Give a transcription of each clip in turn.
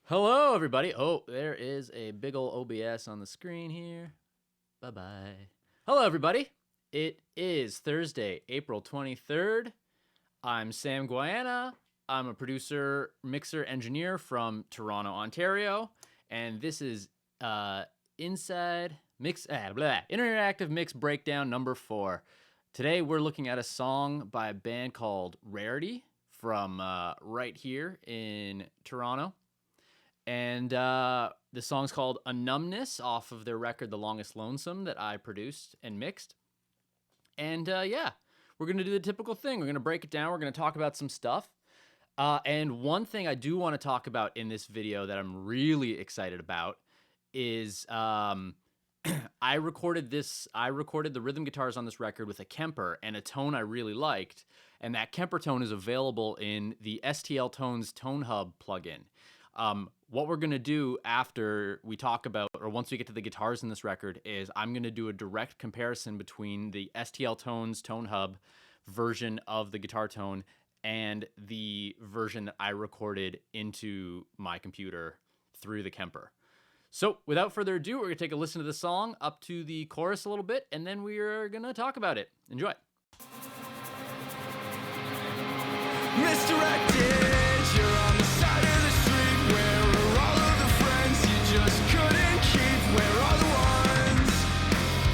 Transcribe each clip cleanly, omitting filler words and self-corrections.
Hello, everybody. Oh, there is a big ol' OBS on the screen here. Bye-bye. Hello, everybody. It is Thursday, April 23rd. I'm Sam Guayana. I'm a producer, mixer, engineer from Toronto, Ontario. And this is Interactive Mix Breakdown number 4. Today, we're looking at a song by a band called Rarity from right here in Toronto. And the song's called A Numbness off of their record, The Longest Lonesome, that I produced and mixed. And yeah, we're going to do the typical thing. We're going to break it down. We're going to talk about some stuff. And one thing I do want to talk about in this video that I'm really excited about is I recorded the rhythm guitars on this record with a Kemper and a tone I really liked. And that Kemper tone is available in the STL Tones Tone Hub plugin. What we're going to do after we talk about, or once we get to the guitars in this record, is I'm going to do a direct comparison between the STL Tones Tone Hub version of the guitar tone and the version that I recorded into my computer through the Kemper. So without further ado, we're going to take a listen to the song up to the chorus a little bit, and then we're going to talk about it. Enjoy. Misdirected, you're on the side of the street. Where are all of the friends you just couldn't keep? Where are the ones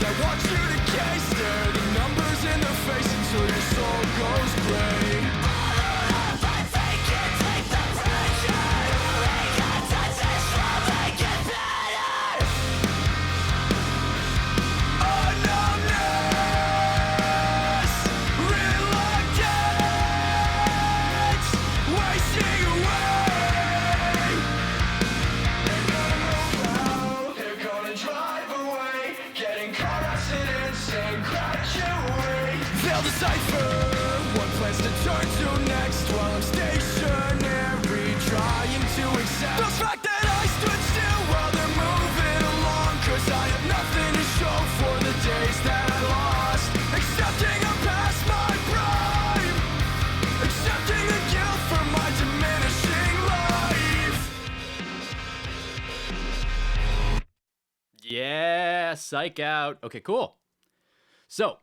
that want you to case? Stare the numbers in the face until your soul goes gray. All of I fake it, take the pressure. We got touch it, slow, make it better. A numbness, reluctant, wasting away. They're gonna move out, they're gonna drive away. Getting car accidents and graduate. They'll decipher what plans to turn to next while I'm stationary, trying to accept the fact that I stood still while they're moving along. Cause I have nothing to show for the days that I lost. Accepting I'm past my prime, accepting the guilt for my diminishing life. Yeah, psych out. Okay, cool. So,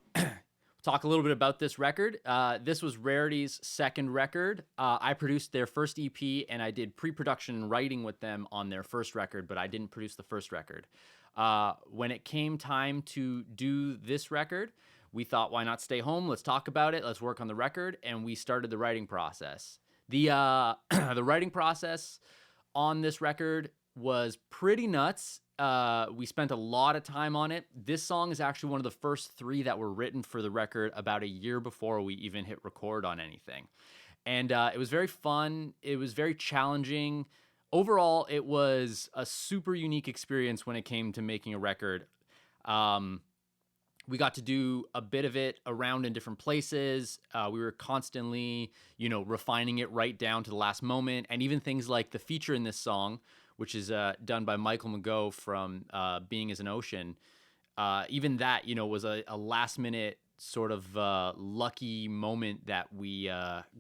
talk a little bit about this record. This was Rarity's second record. I produced their first EP, and I did pre-production and writing with them on their first record, but I didn't produce the first record. When it came time to do this record, we thought, why not stay home? Let's talk about it. Let's work on the record, and we started the writing process. The the writing process on this record was pretty nuts. We spent a lot of time on it. This song is actually one of the first 3 that were written for the record about a year before we even hit record on anything. And it was very fun. It was very challenging. Overall, it was a super unique experience when it came to making a record. We got to do a bit of it around in different places. We were constantly, refining it right down to the last moment. And even things like the feature in this song, which is done by Michael McGough from Being as an Ocean. Even that, was a last minute sort of lucky moment that we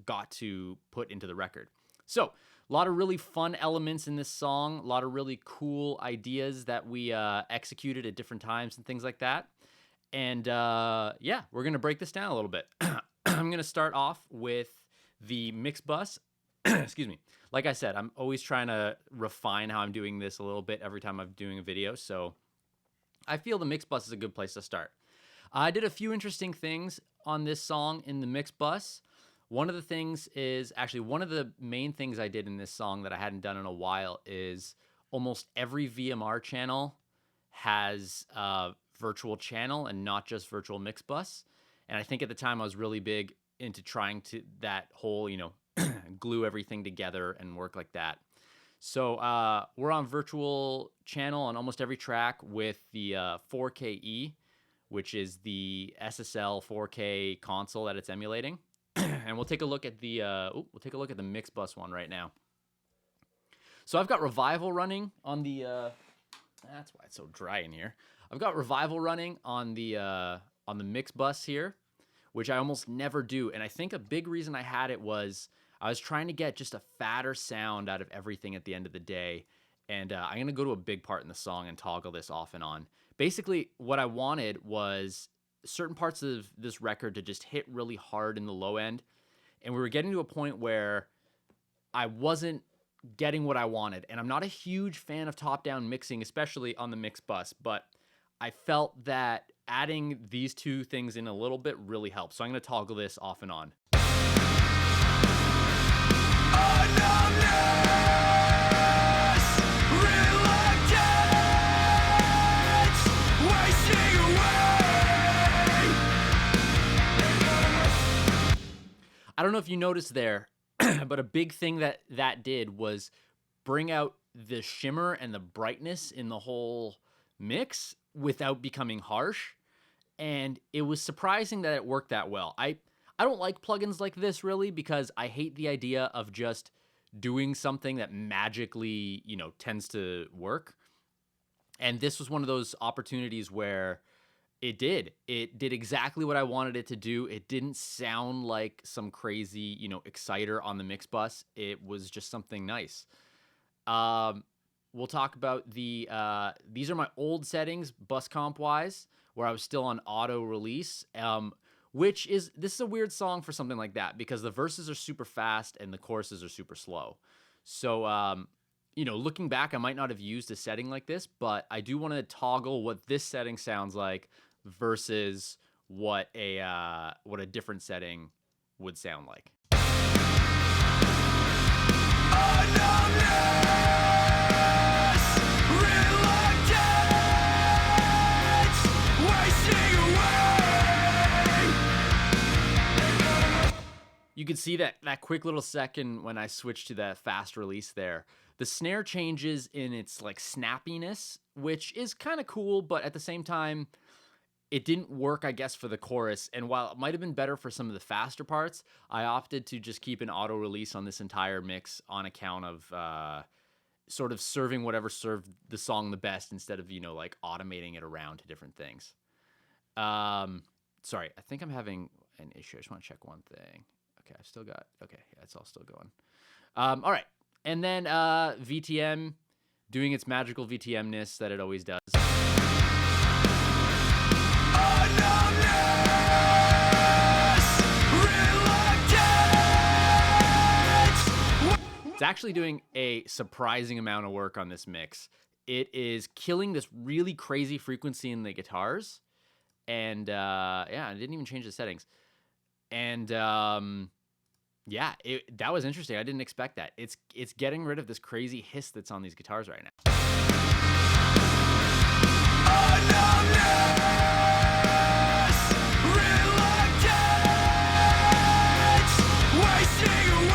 got to put into the record. So a lot of really fun elements in this song, a lot of really cool ideas that we executed at different times and things like that. And yeah, we're going to break this down a little bit. I'm going to start off with the mix bus. Excuse me. Like I said, I'm always trying to refine how I'm doing this a little bit every time I'm doing a video. So I feel the mix bus is a good place to start. I did a few interesting things on this song in the mix bus. One of the things is actually one of the main things I did in this song that I hadn't done in a while is almost every VMR channel has a virtual channel and not just virtual mix bus. And I think at the time I was really big into trying to that whole, glue everything together and work like that. So we're on virtual channel on almost every track with the 4KE, which is the SSL 4K console that it's emulating. And we'll take a look at the mix bus one right now. So I've got Revival running on the that's why it's so dry in here. I've got Revival running on the mix bus here, which I almost never do. And I think a big reason I had it was I was trying to get just a fatter sound out of everything at the end of the day. And I'm going to go to a big part in the song and toggle this off and on. Basically, what I wanted was certain parts of this record to just hit really hard in the low end. And we were getting to a point where I wasn't getting what I wanted. And I'm not a huge fan of top-down mixing, especially on the mix bus, but I felt that adding these two things in a little bit really helps. So I'm going to toggle this off and on. A numbness, reluctance, wasting away. I don't know if you noticed there, but a big thing that did was bring out the shimmer and the brightness in the whole mix without becoming harsh. And it was surprising that it worked that well. I don't like plugins like this really because I hate the idea of just doing something that magically, tends to work. And this was one of those opportunities where it did. It did exactly what I wanted it to do. It didn't sound like some crazy, exciter on the mix bus. It was just something nice. We'll talk about these are my old settings, bus comp wise, where I was still on auto release. This is a weird song for something like that because the verses are super fast and the choruses are super slow. So, looking back, I might not have used a setting like this, but I do want to toggle what this setting sounds like versus what a different setting would sound like. A numbness, reluctance, wasting away. You can see that quick little second when I switched to that fast release there. The snare changes in its like snappiness, which is kind of cool, but at the same time, it didn't work, I guess, for the chorus. And while it might have been better for some of the faster parts, I opted to just keep an auto release on this entire mix on account of sort of serving whatever served the song the best instead of, like automating it around to different things. Sorry, I think I'm having an issue. I just want to check one thing. Okay, I've still got, okay, yeah, it's all still going. All right. And then VTM doing its magical VTM-ness that it always does. A numbness, reluctance. It's actually doing a surprising amount of work on this mix. It is killing this really crazy frequency in the guitars. And yeah, I didn't even change the settings. And yeah, that was interesting. I didn't expect that. It's getting rid of this crazy hiss that's on these guitars right now. A numbness, reluctance, wasting away.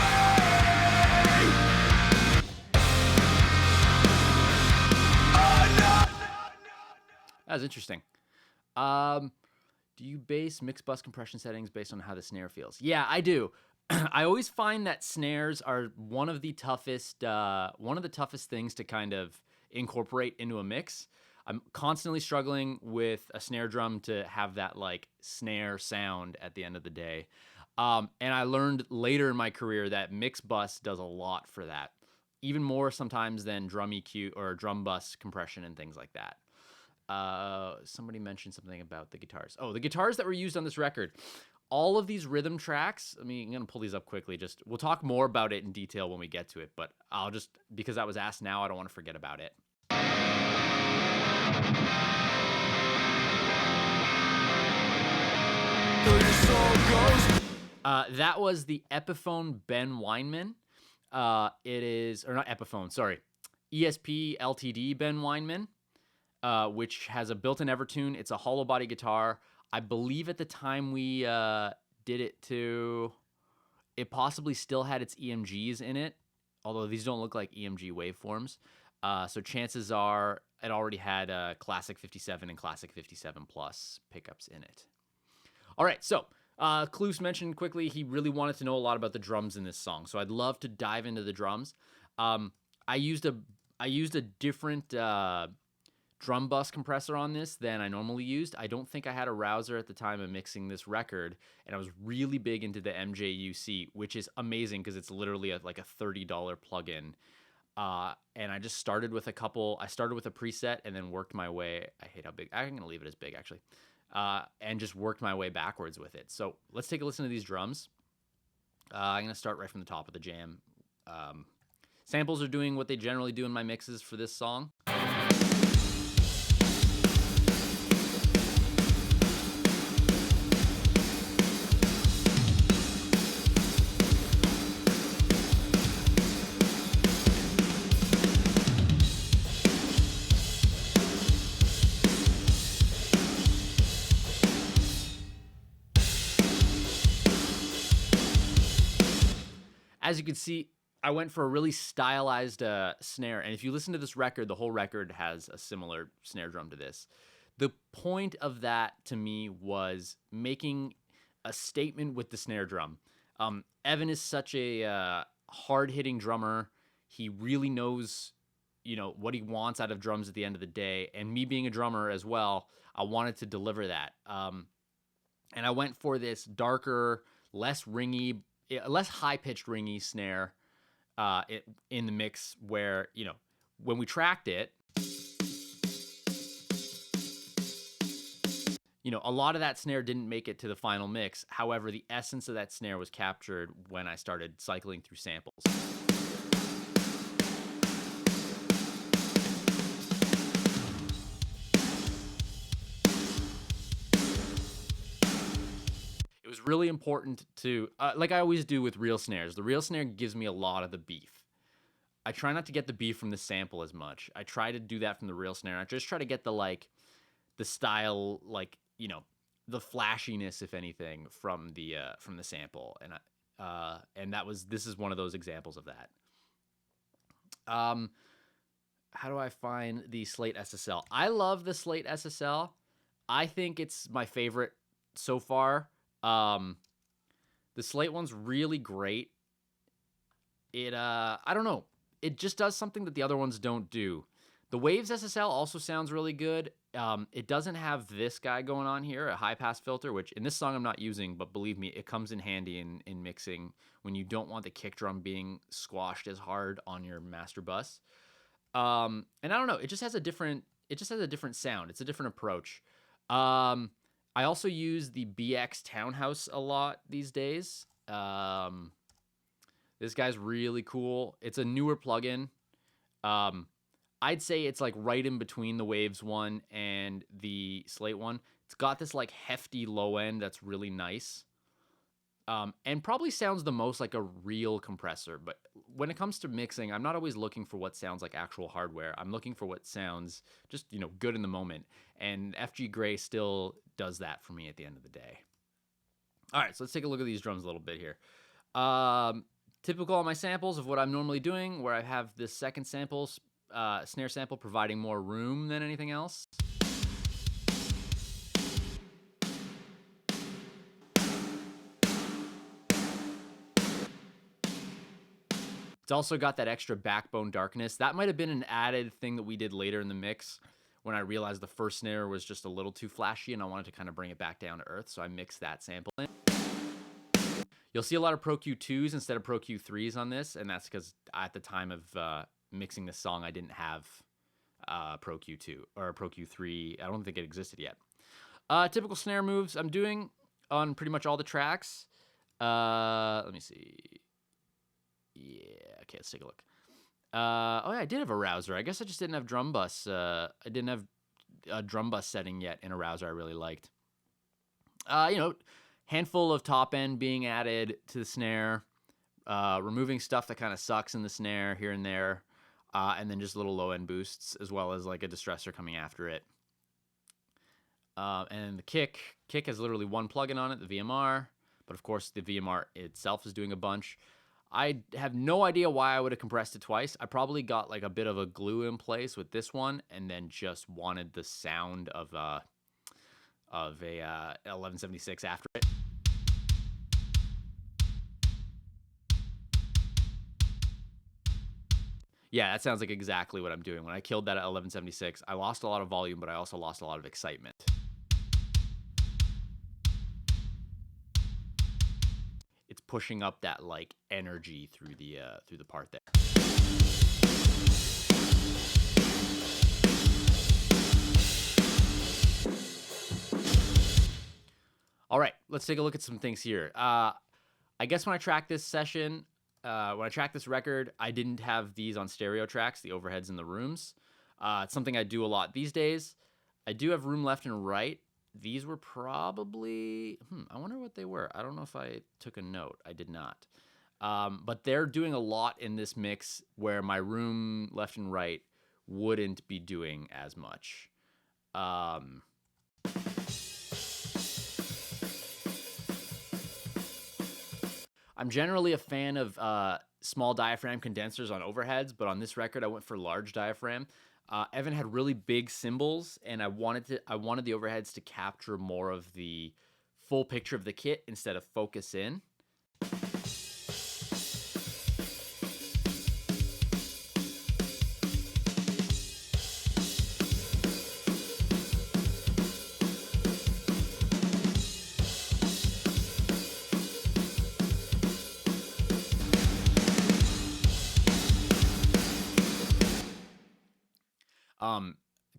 That was interesting. Do you base mix bus compression settings based on how the snare feels? Yeah, I do. I always find that snares are one of the toughest things to kind of incorporate into a mix. I'm constantly struggling with a snare drum to have that like snare sound at the end of the day. And I learned later in my career that mix bus does a lot for that, even more sometimes than drum EQ or drum bus compression and things like that. Somebody mentioned something about the guitars. Oh, the guitars that were used on this record. All of these rhythm tracks, I'm going to pull these up quickly. We'll talk more about it in detail when we get to it, but because I was asked now, I don't want to forget about it. That was the Epiphone Ben Weinman. It is, or not Epiphone, sorry. ESP LTD Ben Weinman, which has a built-in Evertune. It's a hollow body guitar. I believe at the time we did it it possibly still had its EMGs in it, although these don't look like EMG waveforms. So chances are it already had Classic 57 and Classic 57 Plus pickups in it. All right, so Kloos mentioned quickly he really wanted to know a lot about the drums in this song, so I'd love to dive into the drums. I used a different drum bus compressor on this than I normally used. I don't think I had a rouser at the time of mixing this record, and I was really big into the MJUC, which is amazing because it's literally like a $30 plugin. And I just started with I started with a preset and then worked my way. I hate how big. I'm going to leave it as big, actually. And just worked my way backwards with it. So let's take a listen to these drums. I'm going to start right from the top of the jam. Samples are doing what they generally do in my mixes for this song. As you can see, I went for a really stylized snare. And if you listen to this record, the whole record has a similar snare drum to this. The point of that to me was making a statement with the snare drum. Evan is such a hard-hitting drummer. He really knows, what he wants out of drums at the end of the day. And me being a drummer as well, I wanted to deliver that. And I went for this darker, less ringy, less high-pitched ringy snare in the mix where, when we tracked it, a lot of that snare didn't make it to the final mix. However, the essence of that snare was captured when I started cycling through samples. It was really important to, like I always do with real snares, the real snare gives me a lot of the beef. I try not to get the beef from the sample as much. I try to do that from the real snare. I just try to get the style, the flashiness, if anything, from the sample. And this is one of those examples of that. How do I find the Slate SSL? I love the Slate SSL. I think it's my favorite so far. The Slate one's really great. I don't know. It just does something that the other ones don't do. The Waves SSL also sounds really good. It doesn't have this guy going on here, a high pass filter, which in this song I'm not using, but believe me, it comes in handy in mixing when you don't want the kick drum being squashed as hard on your master bus. And I don't know, it just has a different sound. It's a different approach. I also use the BX Townhouse a lot these days. This guy's really cool. It's a newer plugin. I'd say it's like right in between the Waves one and the Slate one. It's got this like hefty low end that's really nice. And probably sounds the most like a real compressor. But when it comes to mixing, I'm not always looking for what sounds like actual hardware. I'm looking for what sounds just, good in the moment. And FG Gray still does that for me at the end of the day. All right, so let's take a look at these drums a little bit here. Typical on my samples of what I'm normally doing, where I have this second snare sample providing more room than anything else. It's also got that extra backbone darkness. That might have been an added thing that we did later in the mix when I realized the first snare was just a little too flashy and I wanted to kind of bring it back down to earth, so I mixed that sample in. You'll see a lot of Pro Q2s instead of Pro Q3s on this, and that's because at the time of mixing this song, I didn't have Pro Q2 or Pro Q3. I don't think it existed yet. Typical snare moves I'm doing on pretty much all the tracks. Let me see. Yeah, okay, let's take a look. Oh yeah, I did have a rouser. I guess I just didn't have drum bus. I didn't have a drum bus setting yet in a rouser I really liked. Handful of top end being added to the snare, removing stuff that kind of sucks in the snare here and there, and then just little low end boosts as well as like a distressor coming after it. And the kick has literally one plugin on it, the VMR, but of course the VMR itself is doing a bunch. I have no idea why I would have compressed it twice. I probably got like a bit of a glue in place with this one and then just wanted the sound of a 1176 after it. Yeah, that sounds like exactly what I'm doing. When I killed that at 1176, I lost a lot of volume, but I also lost a lot of excitement. It's pushing up that like energy through the part there. All right, let's take a look at some things here. I guess when I tracked this session, when I tracked this record, I didn't have these on stereo tracks, the overheads in the rooms. It's something I do a lot these days. I do have room left and right. These were probably, I wonder what they were. I don't know if I took a note. I did not. But they're doing a lot in this mix where my room left and right wouldn't be doing as much. I'm generally a fan of small diaphragm condensers on overheads, but on this record, I went for large diaphragm. Evan had really big cymbals, and I wanted the overheads to capture more of the full picture of the kit instead of focus in.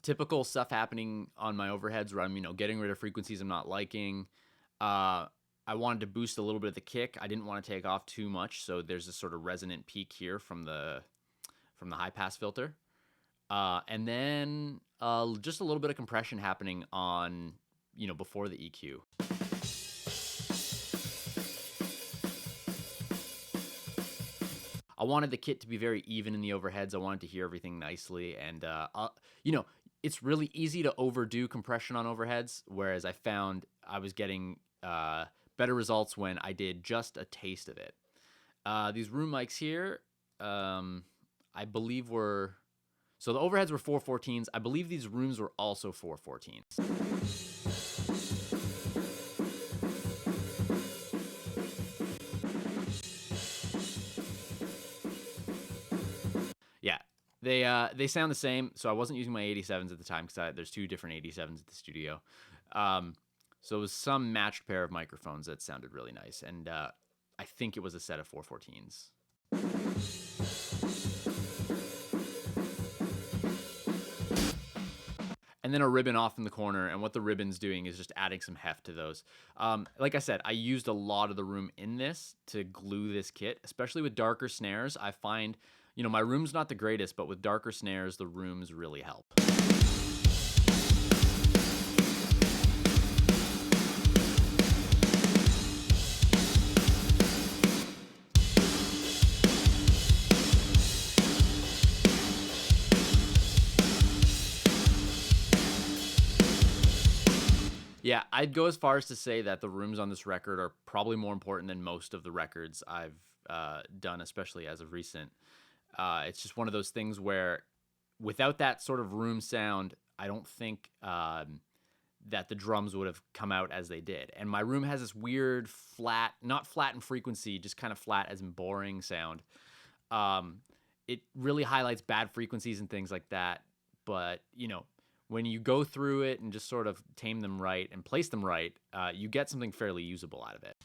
Typical stuff happening on my overheads where I'm, getting rid of frequencies I'm not liking. I wanted to boost a little bit of the kick. I didn't want to take off too much, so there's this sort of resonant peak here from the high pass filter, and then just a little bit of compression happening on, before the EQ. I wanted the kit to be very even in the overheads. I wanted to hear everything nicely. And, it's really easy to overdo compression on overheads, whereas I found I was getting better results when I did just a taste of it. These room mics here, I believe were... So the overheads were 414s. I believe these rooms were also 414s. Yeah, they sound the same. So I wasn't using my 87s at the time because there's two different 87s at the studio. So it was some matched pair of microphones that sounded really nice, and I think it was a set of 414s. And then a ribbon off in the corner, and what the ribbon's doing is just adding some heft to those. Like I said, I used a lot of the room in this to glue this kit, especially with darker snares. I find, my room's not the greatest, but with darker snares, the rooms really help. Yeah, I'd go as far as to say that the rooms on this record are probably more important than most of the records I've done, especially as of recent. It's just one of those things where without that sort of room sound, I don't think that the drums would have come out as they did. And my room has this weird flat, not flat in frequency, just kind of flat as in boring sound. It really highlights bad frequencies and things like that. But, when you go through it and just sort of tame them right and place them right, you get something fairly usable out of it.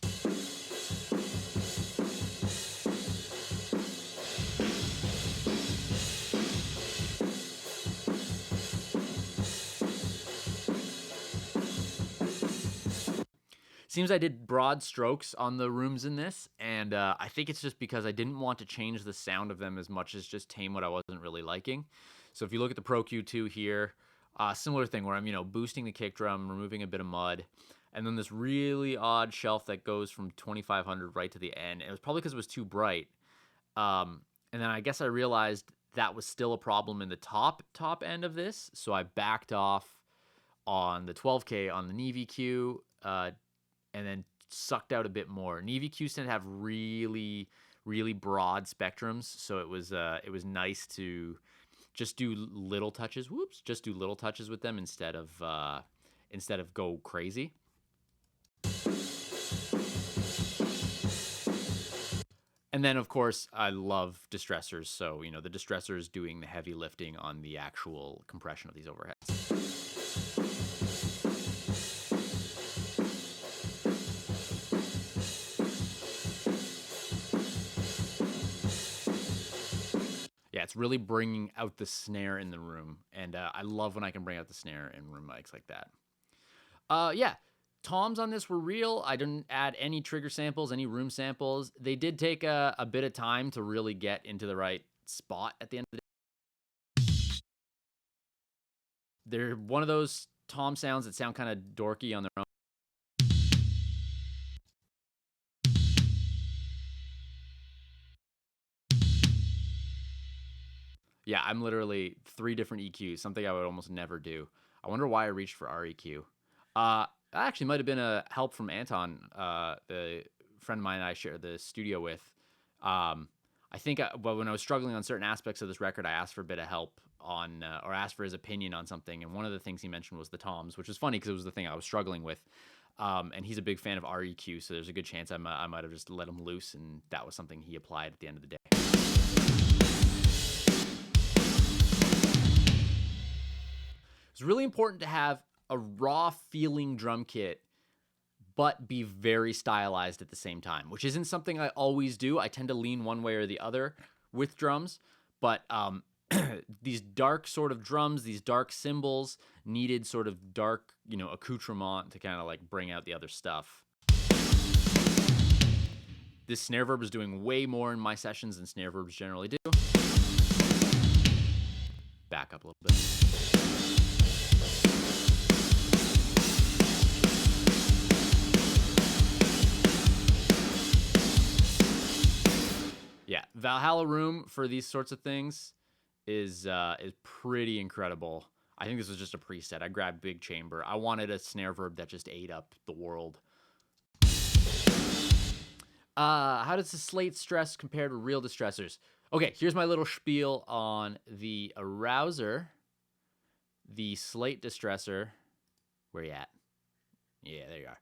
Seems I did broad strokes on the rooms in this, and I think it's just because I didn't want to change the sound of them as much as just tame what I wasn't really liking. So if you look at the Pro Q2 here, similar thing where I'm, boosting the kick drum, removing a bit of mud, and then this really odd shelf that goes from 2500 right to the end. And it was probably because it was too bright. And then I guess I realized that was still a problem in the top end of this, so I backed off on the 12K on the Neve EQ, and then sucked out a bit more. Neve EQs tend to have really, really broad spectrums, so it was nice to just do little touches. Just do little touches with them instead of go crazy. And then, of course, I love distressors. So, the distressor is doing the heavy lifting on the actual compression of these overheads. Yeah, it's really bringing out the snare in the room. And I love when I can bring out the snare in room mics like that. Yeah, toms on this were real. I didn't add any trigger samples, any room samples. They did take a bit of time to really get into the right spot at the end of the day. They're one of those tom sounds that sound kind of dorky on their own. Yeah, I'm literally 3 different EQs, something I would almost never do. I wonder why I reached for REQ. That actually might have been a help from Anton, the friend of mine I share the studio with. I think when I was struggling on certain aspects of this record, I asked for a bit of help on, or asked for his opinion on something. And one of the things he mentioned was the toms, which was funny because it was the thing I was struggling with. And he's a big fan of REQ, so there's a good chance I might have just let him loose, and that was something he applied at the end of the day. It's really important to have a raw feeling drum kit, but be very stylized at the same time, which isn't something I always do. I tend to lean one way or the other with drums, but these dark sort of drums, these dark cymbals needed sort of dark, accoutrement to kind of like bring out the other stuff. This snare verb is doing way more in my sessions than snare verbs generally do. Back up a little bit. Yeah, Valhalla Room for these sorts of things is pretty incredible. I think this was just a preset. I grabbed Big Chamber. I wanted a snare verb that just ate up the world. How does the slate stress compare to real distressors? Okay, here's my little spiel on the arouser, the slate distressor. Where you at? Yeah, there you are.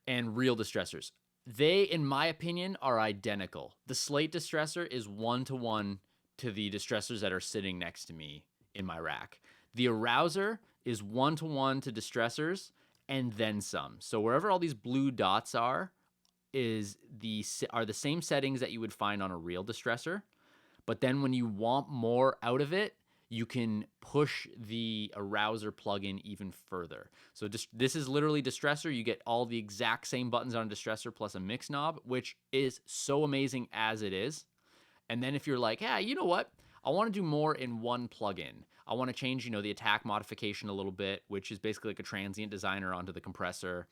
And real distressors. They, in my opinion, are identical. The slate distressor is 1-to-1 to the distressors that are sitting next to me in my rack. The arouser is 1-to-1 to distressors and then some. So wherever all these blue dots are the same settings that you would find on a real distressor. But then when you want more out of it, you can push the arouser plugin even further. So this is literally distressor. You get all the exact same buttons on a distressor plus a mix knob, which is so amazing as it is. And then if you're like, yeah, you know what? I want to do more in one plugin. I want to change, the attack modification a little bit, which is basically like a transient designer onto the compressor.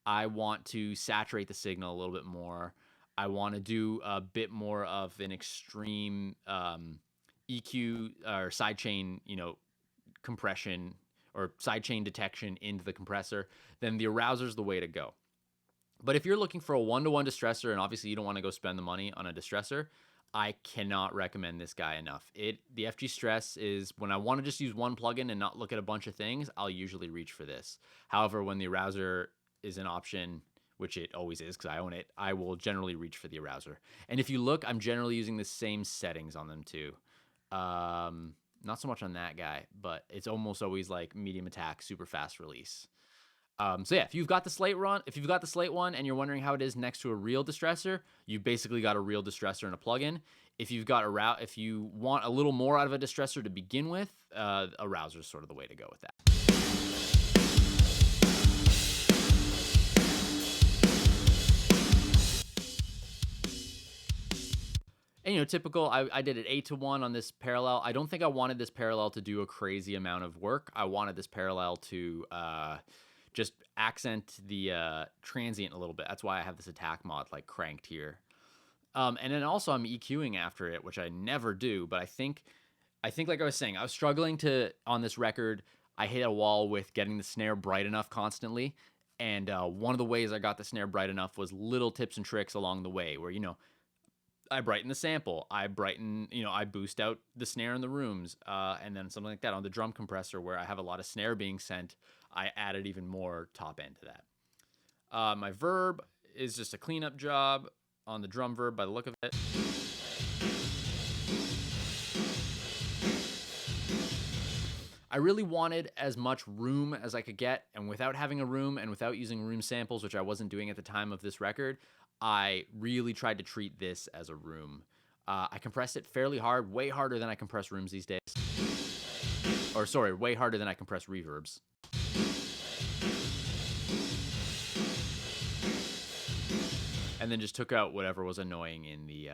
I want to saturate the signal a little bit more. I want to do a bit more of an extreme EQ or sidechain, compression or sidechain detection into the compressor, then the arouser is the way to go. But if you're looking for a 1-to-1 distressor, and obviously you don't want to go spend the money on a distressor, I cannot recommend this guy enough. The FG Stress is, when I want to just use one plugin and not look at a bunch of things, I'll usually reach for this. However, when the arouser is an option, which it always is because I own it, I will generally reach for the arouser. And if you look, I'm generally using the same settings on them too. Not so much on that guy, but it's almost always like medium attack, super fast release. So yeah, if you've got the slate one and you're wondering how it is next to a real distressor, you've basically got a real distressor and a plugin. If you want a little more out of a distressor to begin with, a arouser is sort of the way to go with that. And typical, I did it 8-to-1 on this parallel. I don't think I wanted this parallel to do a crazy amount of work. I wanted this parallel to just accent the transient a little bit. That's why I have this attack mod like cranked here. And then also I'm EQing after it, which I never do. But I think like I was saying, I was struggling on this record, I hit a wall with getting the snare bright enough constantly. And one of the ways I got the snare bright enough was little tips and tricks along the way where, I brighten the sample. I boost out the snare in the rooms. And then something like that on the drum compressor where I have a lot of snare being sent, I added even more top end to that. My verb is just a cleanup job on the drum verb by the look of it. I really wanted as much room as I could get, and without having a room and without using room samples, which I wasn't doing at the time of this record, I really tried to treat this as a room. I compressed it fairly hard, way harder than I compress rooms these days. Or sorry, way harder than I compress reverbs. And then just took out whatever was annoying in the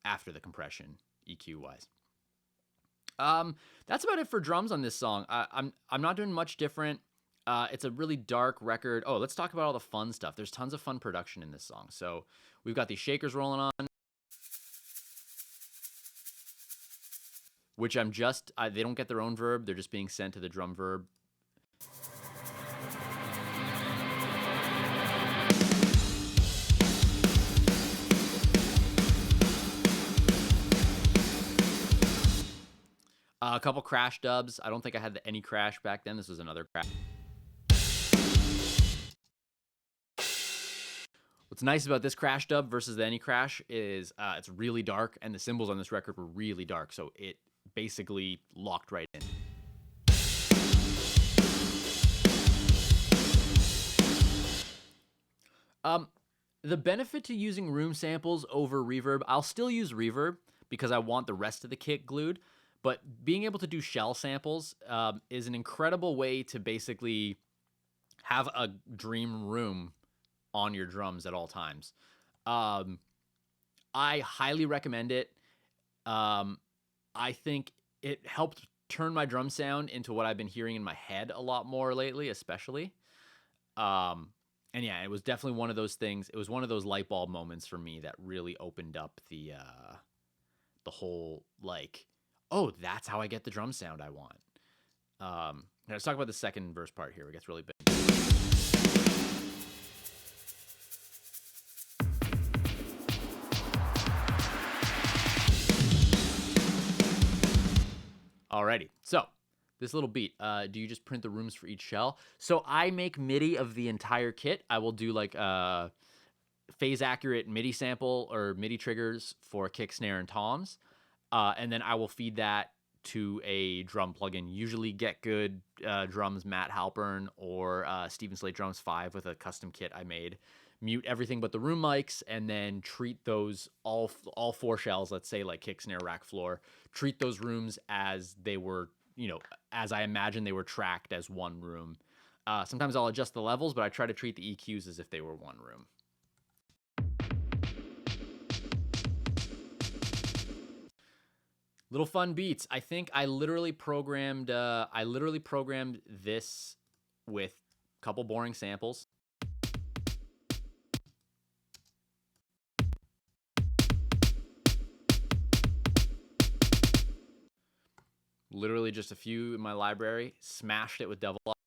after the compression, EQ wise. That's about it for drums on this song. I'm not doing much different. It's a really dark record. Oh, let's talk about all the fun stuff. There's tons of fun production in this song. So we've got these shakers rolling on, which they don't get their own verb. They're just being sent to the drum verb. A couple crash dubs. I don't think I had any crash back then. This was another crash. What's nice about this crash dub versus the any crash is it's really dark, and the cymbals on this record were really dark, so it basically locked right in. The benefit to using room samples over reverb, I'll still use reverb because I want the rest of the kit glued, but being able to do shell samples is an incredible way to basically have a dream room on your drums at all times. I highly recommend it. I think it helped turn my drum sound into what I've been hearing in my head a lot more lately, especially. And yeah, it was definitely one of those things. It was one of those light bulb moments for me that really opened up the whole, like, oh, that's how I get the drum sound I want. Now let's talk about the second verse part here. It gets really big. Alrighty, so this little beat, do you just print the rooms for each shell? So I make MIDI of the entire kit. I will do like a phase accurate MIDI sample or MIDI triggers for kick, snare, and toms. And then I will feed that to a drum plugin, usually Get Good Drums Matt Halpern or Steven Slate Drums 5 with a custom kit I made. Mute everything but the room mics, and then treat those all four shells, let's say like kick, snare, rack, floor, treat those rooms as they were, as I imagine they were tracked as one room. Sometimes I'll adjust the levels, but I try to treat the EQs as if they were one room. Little fun beats. I think I literally programmed this with a couple boring samples. Literally just a few in my library, smashed it with double up.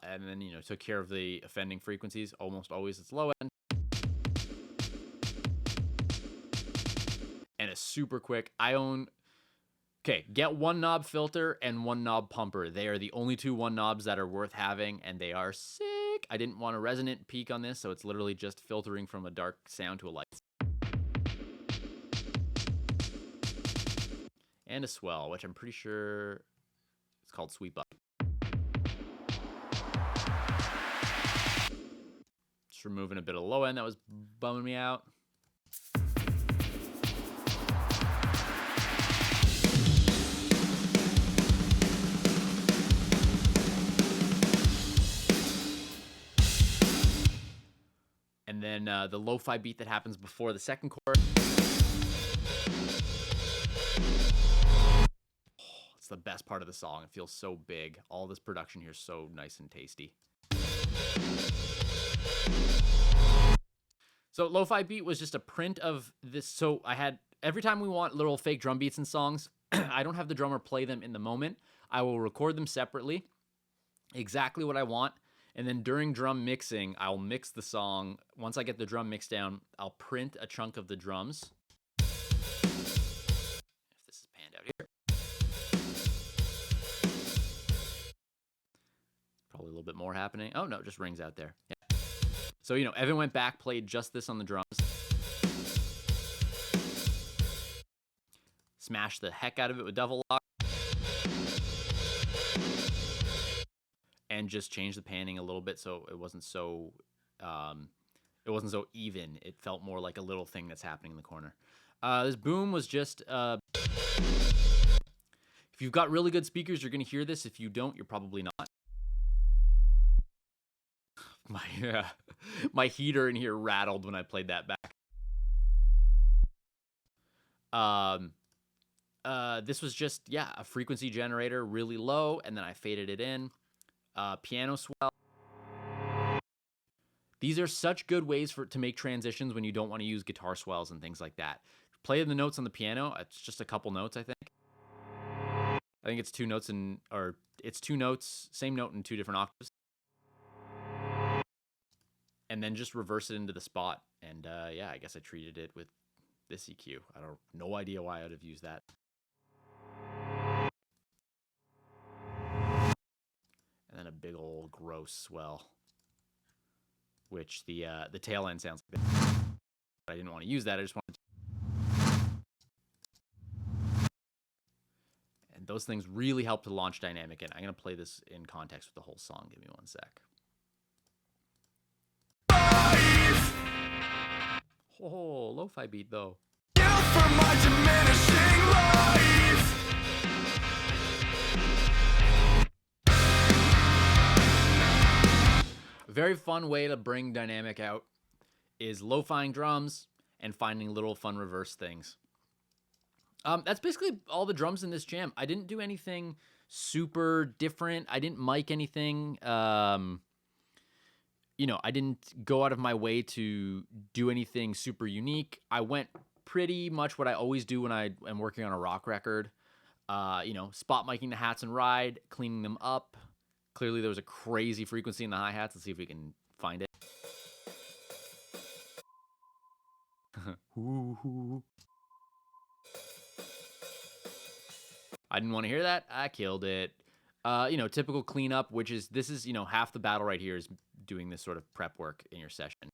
And then, took care of the offending frequencies. Almost always it's low end. And a super quick, get one knob filter and one knob pumper. They are the only two one knobs that are worth having, and they are sick. I didn't want a resonant peak on this, so it's literally just filtering from a dark sound to a light. And a swell, which I'm pretty sure it's called Sweet Buck. Just removing a bit of low end that was bumming me out. And then the lo-fi beat that happens before the second chord. The best part of the song. It feels so big. All this production here is so nice and tasty. So lo-fi beat was just a print of this. So I had, every time we want little fake drum beats in songs, I don't have the drummer play them in the moment. I will record them separately, exactly what I want. And then during drum mixing, I'll mix the song. Once I get the drum mix down, I'll print a chunk of the drums. If this is panned out here. Probably a little bit more happening. Oh, no, just rings out there. Yeah. So, you know, Evan went back, played just this on the drums. Smashed the heck out of it with double lock. And just changed the panning a little bit so it wasn't so even. It felt more like a little thing that's happening in the corner. This boom was just if you've got really good speakers, you're going to hear this. If you don't, you're probably not. My heater in here rattled when I played that back. This was just, yeah, a frequency generator, really low, and then I faded it in. Piano swell. These are such good ways to make transitions when you don't want to use guitar swells and things like that. Play the notes on the piano. It's just a couple notes, I think. I think it's two notes it's two notes, same note in two different octaves. And then just reverse it into the spot. And yeah, I guess I treated it with this EQ. No idea why I would have used that. And then a big old gross swell, which the tail end sounds like that. But I didn't want to use that. I just wanted to. And those things really help to launch dynamic in. I'm going to play this in context with the whole song. Give me one sec. Oh, lo-fi beat though. For my diminishing life. A very fun way to bring dynamic out is lo-fiing drums and finding little fun reverse things. That's basically all the drums in this jam. I didn't do anything super different. I didn't mic anything. You know, I didn't go out of my way to do anything super unique. I went pretty much what I always do when I am working on a rock record. You know, spot micing the hats and ride, cleaning them up. Clearly there was a crazy frequency in the hi-hats. Let's see if we can find it. I didn't want to hear that. I killed it. You know, typical cleanup, which is, this is, you know, half the battle right here is doing this sort of prep work in your session.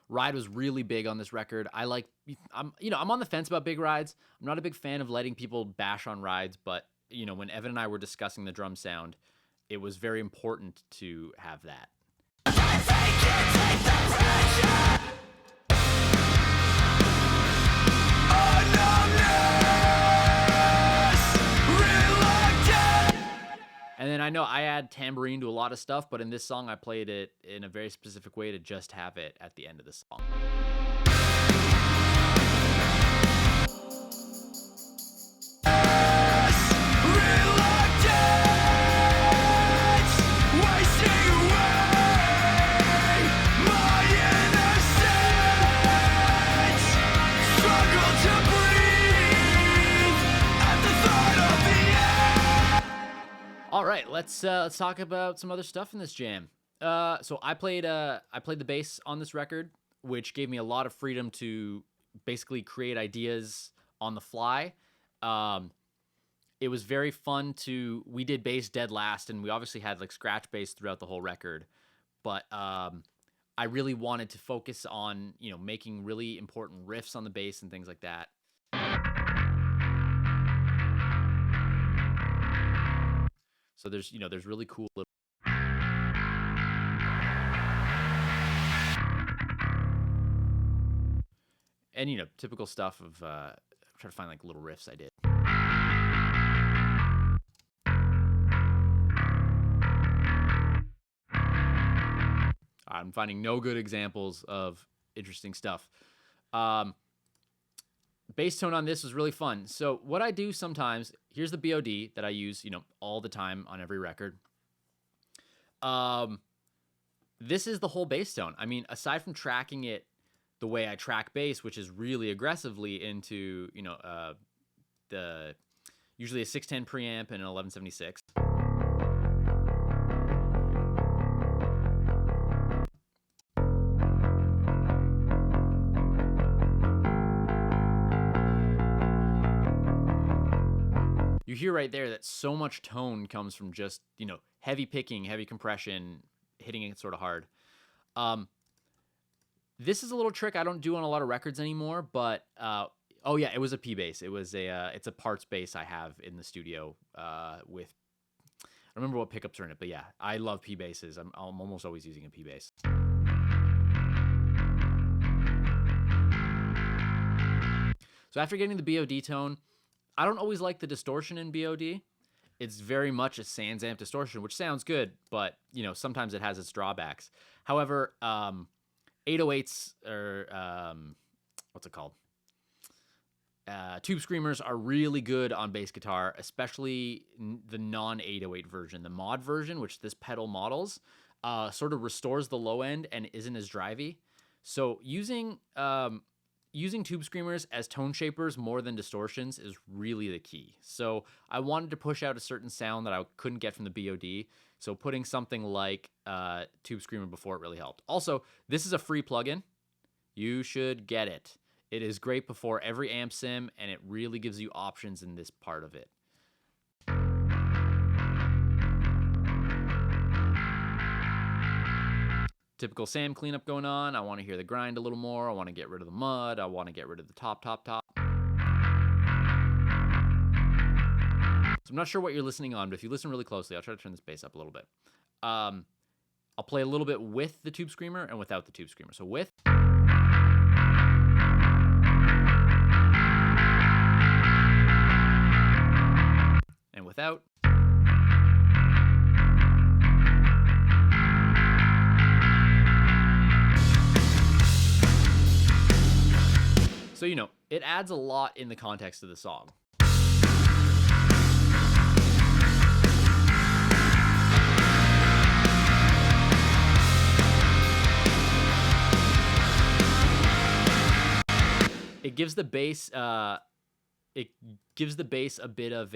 Ride was really big on this record. I'm on the fence about big rides. I'm not a big fan of letting people bash on rides, but, you know, when Evan and I were discussing the drum sound, it was very important to have that. And then I know I add tambourine to a lot of stuff, but in this song I played it in a very specific way to just have it at the end of the song. All right, let's talk about some other stuff in this jam. So I played the bass on this record, which gave me a lot of freedom to basically create ideas on the fly. It was very fun we did bass dead last, and we obviously had like scratch bass throughout the whole record. But I really wanted to focus on, you know, making really important riffs on the bass and things like that. So there's really cool little. And, you know, typical stuff of, I'm trying to find like little riffs I did. I'm finding no good examples of interesting stuff. Bass tone on this was really fun. So what I do sometimes, here's the BOD that I use, you know, all the time on every record. This is the whole bass tone. I mean, aside from tracking it the way I track bass, which is really aggressively into, you know, usually a 610 preamp and an 1176. You you hear right there that so much tone comes from just, heavy picking, heavy compression, hitting it sort of hard. This is a little trick I don't do on a lot of records anymore, but oh yeah, it was a P bass. It's a parts bass I have in the studio with. I don't remember what pickups are in it, but yeah, I love P basses. I'm almost always using a P bass. So after getting the BOD tone, I don't always like the distortion in BOD. It's very much a sans amp distortion, which sounds good, but sometimes it has its drawbacks. However, 808s or what's it called? Tube screamers are really good on bass guitar, especially the non-808 version. The mod version, which this pedal models, sort of restores the low end and isn't as drivey. So using tube screamers as tone shapers more than distortions is really the key. So I wanted to push out a certain sound that I couldn't get from the BOD. So putting something like tube screamer before it really helped. Also, this is a free plugin. You should get it. It is great before every amp sim, and it really gives you options in this part of it. Typical Sam cleanup going on. I want to hear the grind a little more. I want to get rid of the mud. I want to get rid of the top. So I'm not sure what you're listening on, but if you listen really closely, I'll try to turn this bass up a little bit. I'll play a little bit with the tube screamer and without the tube screamer. So with. And without. So, it adds a lot in the context of the song. It gives the bass a bit of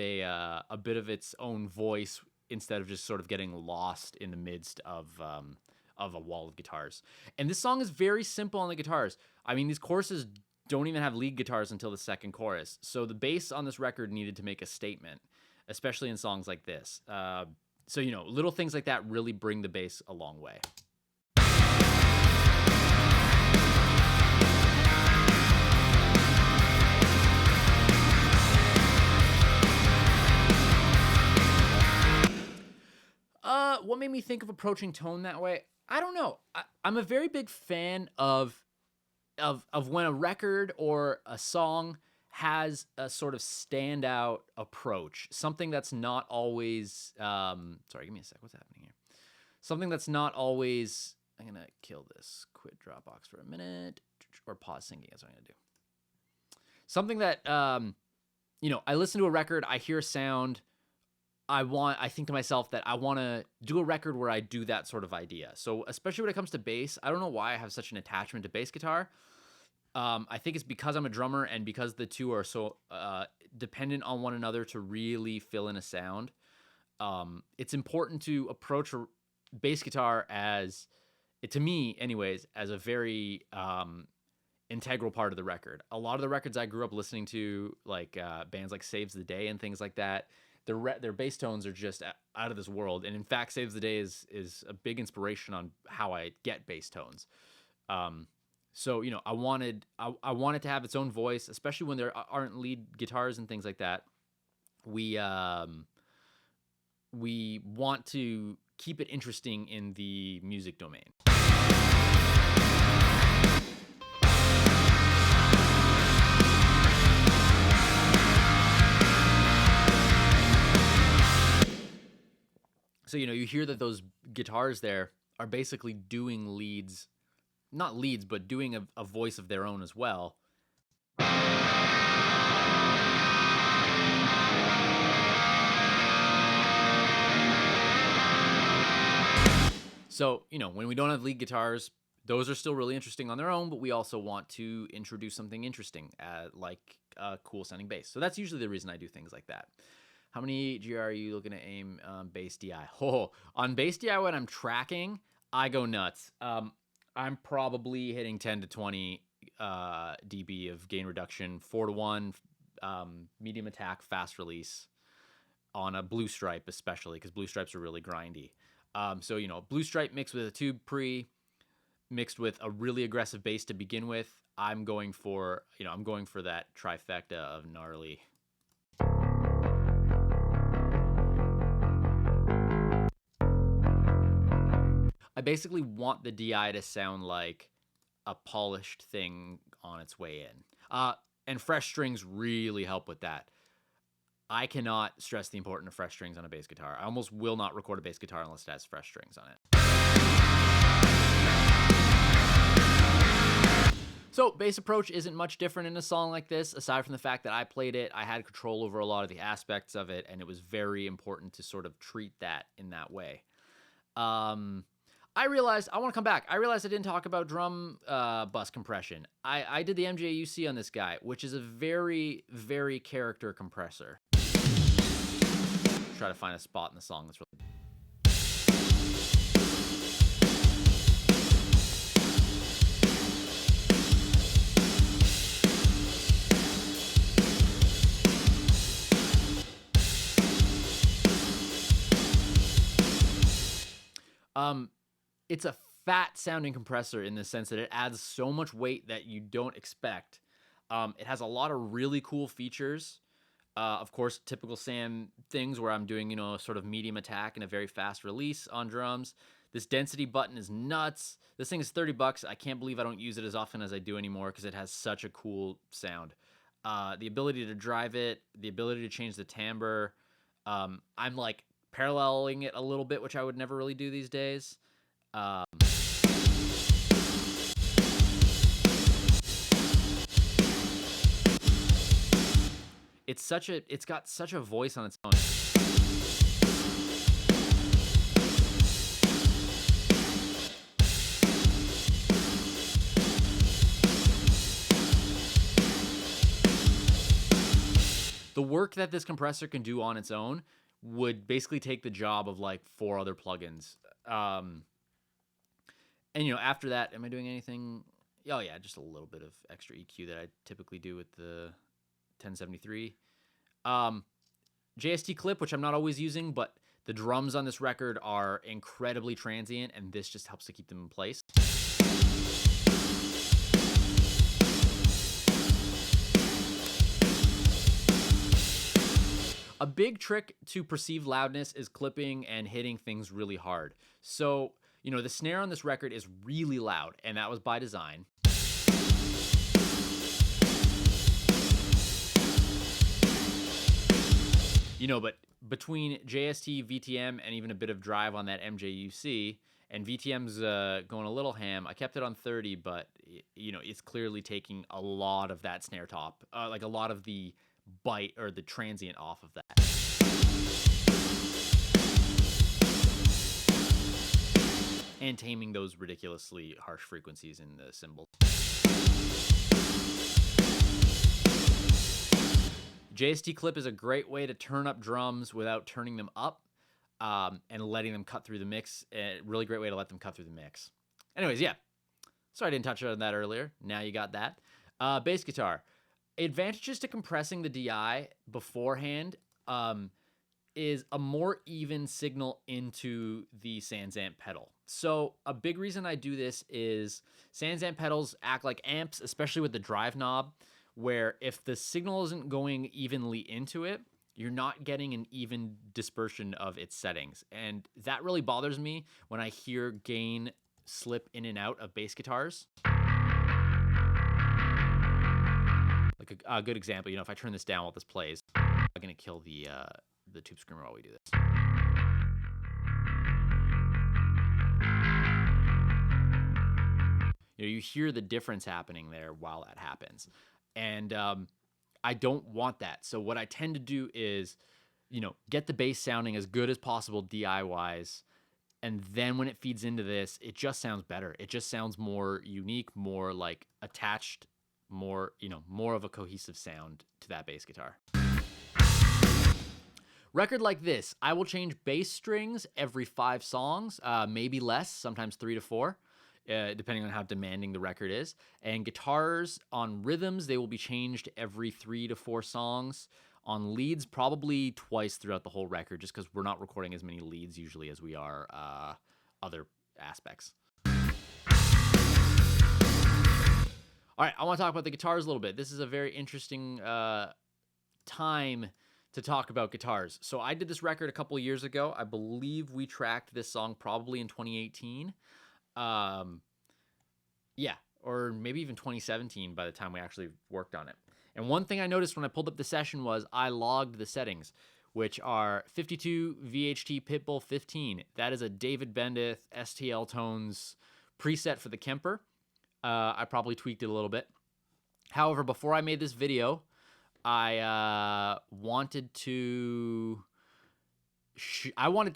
its own voice instead of just sort of getting lost in the midst of a wall of guitars. And this song is very simple on the guitars. I mean, these choruses don't even have lead guitars until the second chorus. So the bass on this record needed to make a statement, especially in songs like this. So little things like that really bring the bass a long way. What made me think of approaching tone that way? I don't know. I'm a very big fan of when a record or a song has a sort of standout approach, something that's not always. Sorry, give me a sec. What's happening here? Something that's not always. I'm gonna kill this. Quit Dropbox for a minute, or pause syncing. That's what I'm gonna do. Something that I listen to a record, I hear a sound. I think to myself that I want to do a record where I do that sort of idea. So especially when it comes to bass, I don't know why I have such an attachment to bass guitar. I think it's because I'm a drummer and because the two are so dependent on one another to really fill in a sound. It's important to approach a bass guitar to me anyways, as a very integral part of the record. A lot of the records I grew up listening to, like bands like Saves the Day and things like that, their bass tones are just out of this world. And in fact, Saves the Day is a big inspiration on how I get bass tones. So I wanted to have its own voice, especially when there aren't lead guitars and things like that. We want to keep it interesting in the music domain. So, you hear that those guitars there are basically doing leads, not leads, but doing a voice of their own as well. So, when we don't have lead guitars, those are still really interesting on their own, but we also want to introduce something interesting, like a cool sounding bass. So that's usually the reason I do things like that. How many GR are you looking to aim bass DI? On bass DI when I'm tracking, I go nuts. I'm probably hitting 10 to 20 dB of gain reduction, 4-to-1, medium attack, fast release. on a blue stripe, especially because blue stripes are really grindy. So, blue stripe mixed with a tube pre, mixed with a really aggressive bass to begin with. I'm going for that trifecta of gnarly. I basically want the DI to sound like a polished thing on its way in. And fresh strings really help with that. I cannot stress the importance of fresh strings on a bass guitar. I almost will not record a bass guitar unless it has fresh strings on it. So bass approach isn't much different in a song like this, aside from the fact that I played it, I had control over a lot of the aspects of it, and it was very important to sort of treat that in that way. I realized, I want to come back. I realized I didn't talk about drum bus compression. I did the MJUC on this guy, which is a very, very character compressor. Try to find a spot in the song that's really... It's a fat sounding compressor in the sense that it adds so much weight that you don't expect. It has a lot of really cool features. Of course, typical Sam things where I'm doing, a sort of medium attack and a very fast release on drums. This density button is nuts. This thing is $30. I can't believe I don't use it as often as I do anymore because it has such a cool sound. The ability to drive it, the ability to change the timbre. I'm like paralleling it a little bit, which I would never really do these days. It's got such a voice on its own. The work that this compressor can do on its own would basically take the job of like 4 other plugins. And after that, am I doing anything? Oh yeah, just a little bit of extra EQ that I typically do with the 1073. JST clip, which I'm not always using, but the drums on this record are incredibly transient, and this just helps to keep them in place. A big trick to perceive loudness is clipping and hitting things really hard. So, the snare on this record is really loud, and that was by design. But between JST, VTM, and even a bit of drive on that MJUC, and VTM's going a little ham, I kept it on 30, but, it's clearly taking a lot of that snare top, like a lot of the bite or the transient off of that. And taming those ridiculously harsh frequencies in the cymbals. JST clip is a great way to turn up drums without turning them up and letting them cut through the mix. A really great way to let them cut through the mix. Anyways, yeah. Sorry I didn't touch on that earlier. Now you got that. Bass guitar. Advantages to compressing the DI beforehand is a more even signal into the SansAmp pedal. So a big reason I do this is SansAmp pedals act like amps, especially with the drive knob, where if the signal isn't going evenly into it, you're not getting an even dispersion of its settings. And that really bothers me when I hear gain slip in and out of bass guitars. Like a good example, if I turn this down while this plays, I'm going to kill the tube screamer while we do this. You hear the difference happening there while that happens. And I don't want that. So what I tend to do is, get the bass sounding as good as possible DI-wise. And then when it feeds into this, it just sounds better. It just sounds more unique, more like attached, more of a cohesive sound to that bass guitar. Record like this, I will change bass strings every 5 songs, maybe less, sometimes 3 to 4. Depending on how demanding the record is. And guitars on rhythms, they will be changed every 3 to 4 songs. On leads, probably twice throughout the whole record, just because we're not recording as many leads usually as we are other aspects. All right, I want to talk about the guitars a little bit. This is a very interesting time to talk about guitars. So I did this record a couple of years ago. I believe we tracked this song probably in 2018. Yeah, or maybe even 2017 by the time we actually worked on it. And one thing I noticed when I pulled up the session was I logged the settings, which are 52 VHT Pitbull 15. That is a David Bendeth STL Tones preset for the Kemper. I probably tweaked it a little bit. However, before I made this video, I wanted to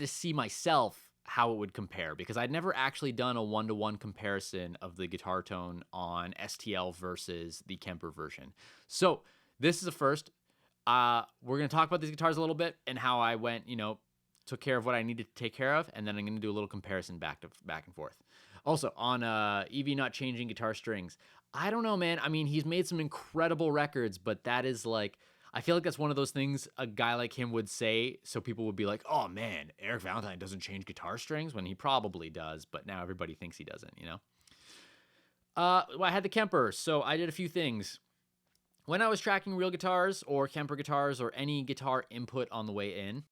see myself how it would compare, because I'd never actually done a one-to-one comparison of the guitar tone on STL versus the Kemper version. So this is a first. We're going to talk about these guitars a little bit and how I went, took care of what I needed to take care of, and then I'm going to do a little comparison back and forth. Also, on EV not changing guitar strings, I don't know, man. I mean, he's made some incredible records, but that is like, I feel like that's one of those things a guy like him would say, so people would be like, oh man, Eric Valentine doesn't change guitar strings, when he probably does, but now everybody thinks he doesn't, Well, I had the Kemper, so I did a few things. When I was tracking real guitars or Kemper guitars or any guitar input on the way in,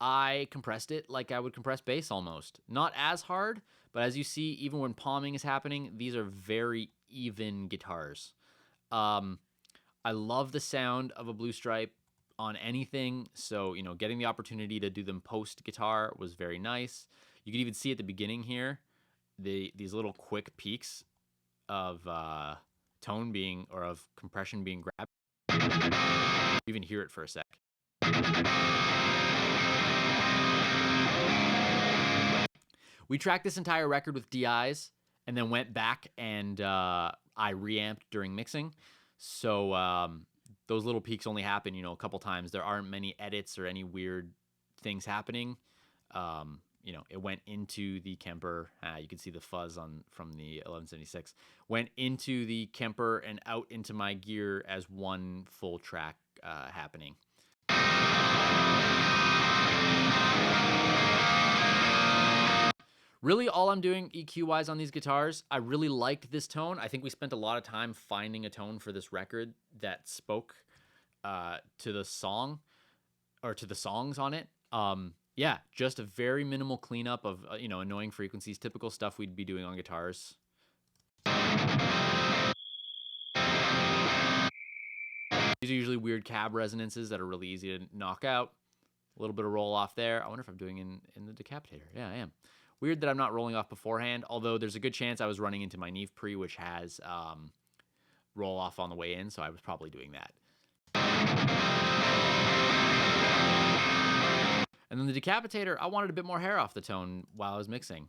I compressed it like I would compress bass almost. Not as hard, but as you see, even when palming is happening, these are very even guitars. I love the sound of a Blue Stripe on anything, so, getting the opportunity to do them post-guitar was very nice. You can even see at the beginning here, these little quick peaks of tone being, or of compression being grabbed. You even hear it for a sec. We tracked this entire record with DIs and then went back and I reamped during mixing. So those little peaks only happen, a couple times. There aren't many edits or any weird things happening. It went into the Kemper. You can see the fuzz from the 1176. Went into the Kemper and out into my gear as one full track happening. Really, all I'm doing EQ-wise on these guitars, I really liked this tone. I think we spent a lot of time finding a tone for this record that spoke to the song, or to the songs on it. Yeah, just a very minimal cleanup of, annoying frequencies, typical stuff we'd be doing on guitars. These are usually weird cab resonances that are really easy to knock out. A little bit of roll off there. I wonder if I'm doing in the decapitator. Yeah, I am. Weird that I'm not rolling off beforehand, although there's a good chance I was running into my Neve pre, which has roll off on the way in, so I was probably doing that. And then the decapitator, I wanted a bit more hair off the tone while I was mixing.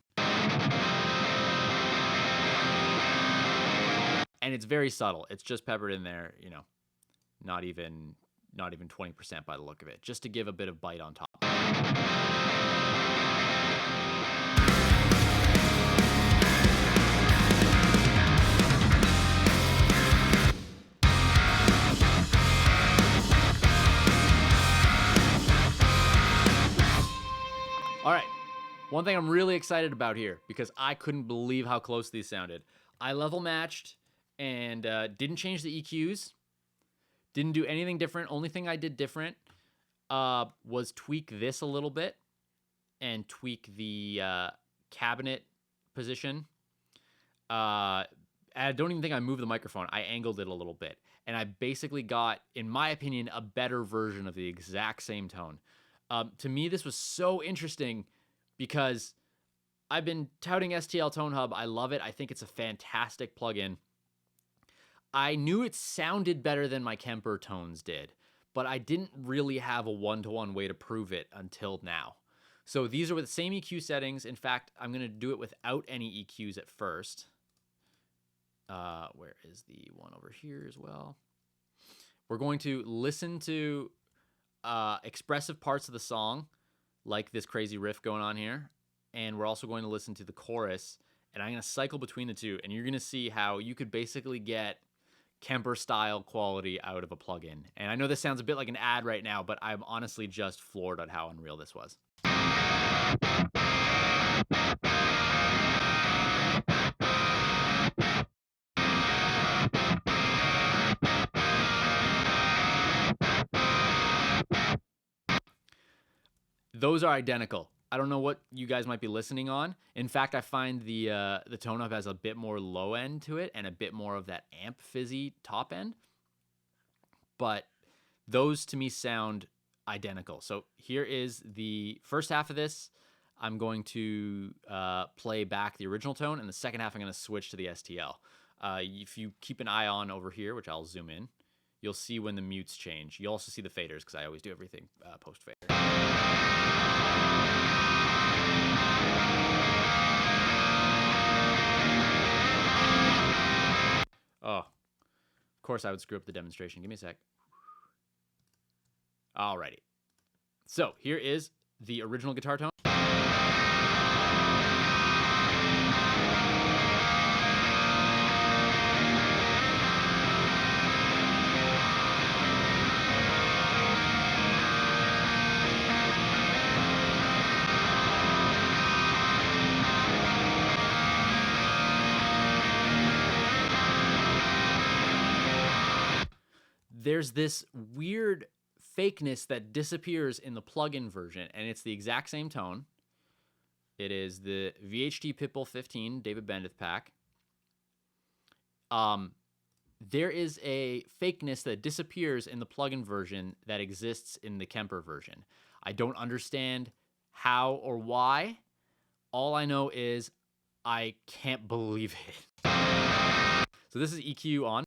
And it's very subtle. It's just peppered in there, not even 20% by the look of it, just to give a bit of bite on top. All right, one thing I'm really excited about here, because I couldn't believe how close these sounded. I level matched and didn't change the EQs, didn't do anything different. Only thing I did different was tweak this a little bit and tweak the cabinet position. I don't even think I moved the microphone. I angled it a little bit. And I basically got, in my opinion, a better version of the exact same tone. To me, this was so interesting because I've been touting STL Tone Hub. I love it. I think it's a fantastic plugin. I knew it sounded better than my Kemper tones did, but I didn't really have a one-to-one way to prove it until now. So these are with the same EQ settings. In fact, I'm going to do it without any EQs at first. Where is the one over here as well? We're going to listen to expressive parts of the song, like this crazy riff going on here. And we're also going to listen to the chorus, and I'm going to cycle between the two. And you're going to see how you could basically get Kemper style quality out of a plugin. And I know this sounds a bit like an ad right now, but I'm honestly just floored at how unreal this was. Those are identical. I don't know what you guys might be listening on. In fact, I find the tone up has a bit more low end to it and a bit more of that amp fizzy top end. But those to me sound identical. So here is the first half of this. I'm going to play back the original tone, and the second half I'm going to switch to the STL. If you keep an eye on over here, which I'll zoom in, you'll see when the mutes change. You'll also see the faders because I always do everything post fader. Oh, of course I would screw up the demonstration. Give me a sec. Alrighty. So here is the original guitar tone. There's this weird fakeness that disappears in the plugin version, and it's the exact same tone. It is the VHT Pitbull 15 David Bendeth pack. There is a fakeness that disappears in the plugin version that exists in the Kemper version. I don't understand how or why. All I know is I can't believe it. So this is EQ on.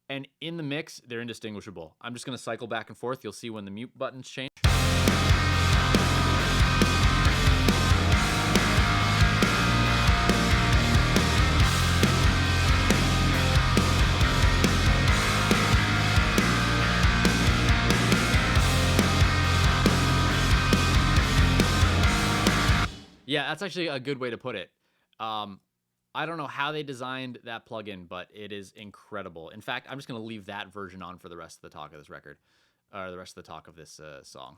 And in the mix, they're indistinguishable. I'm just going to cycle back and forth. You'll see when the mute buttons change. Yeah, that's actually a good way to put it. I don't know how they designed that plugin, but it is incredible. In fact, I'm just going to leave that version on for the rest of the talk of this record, or the rest of the talk of this song.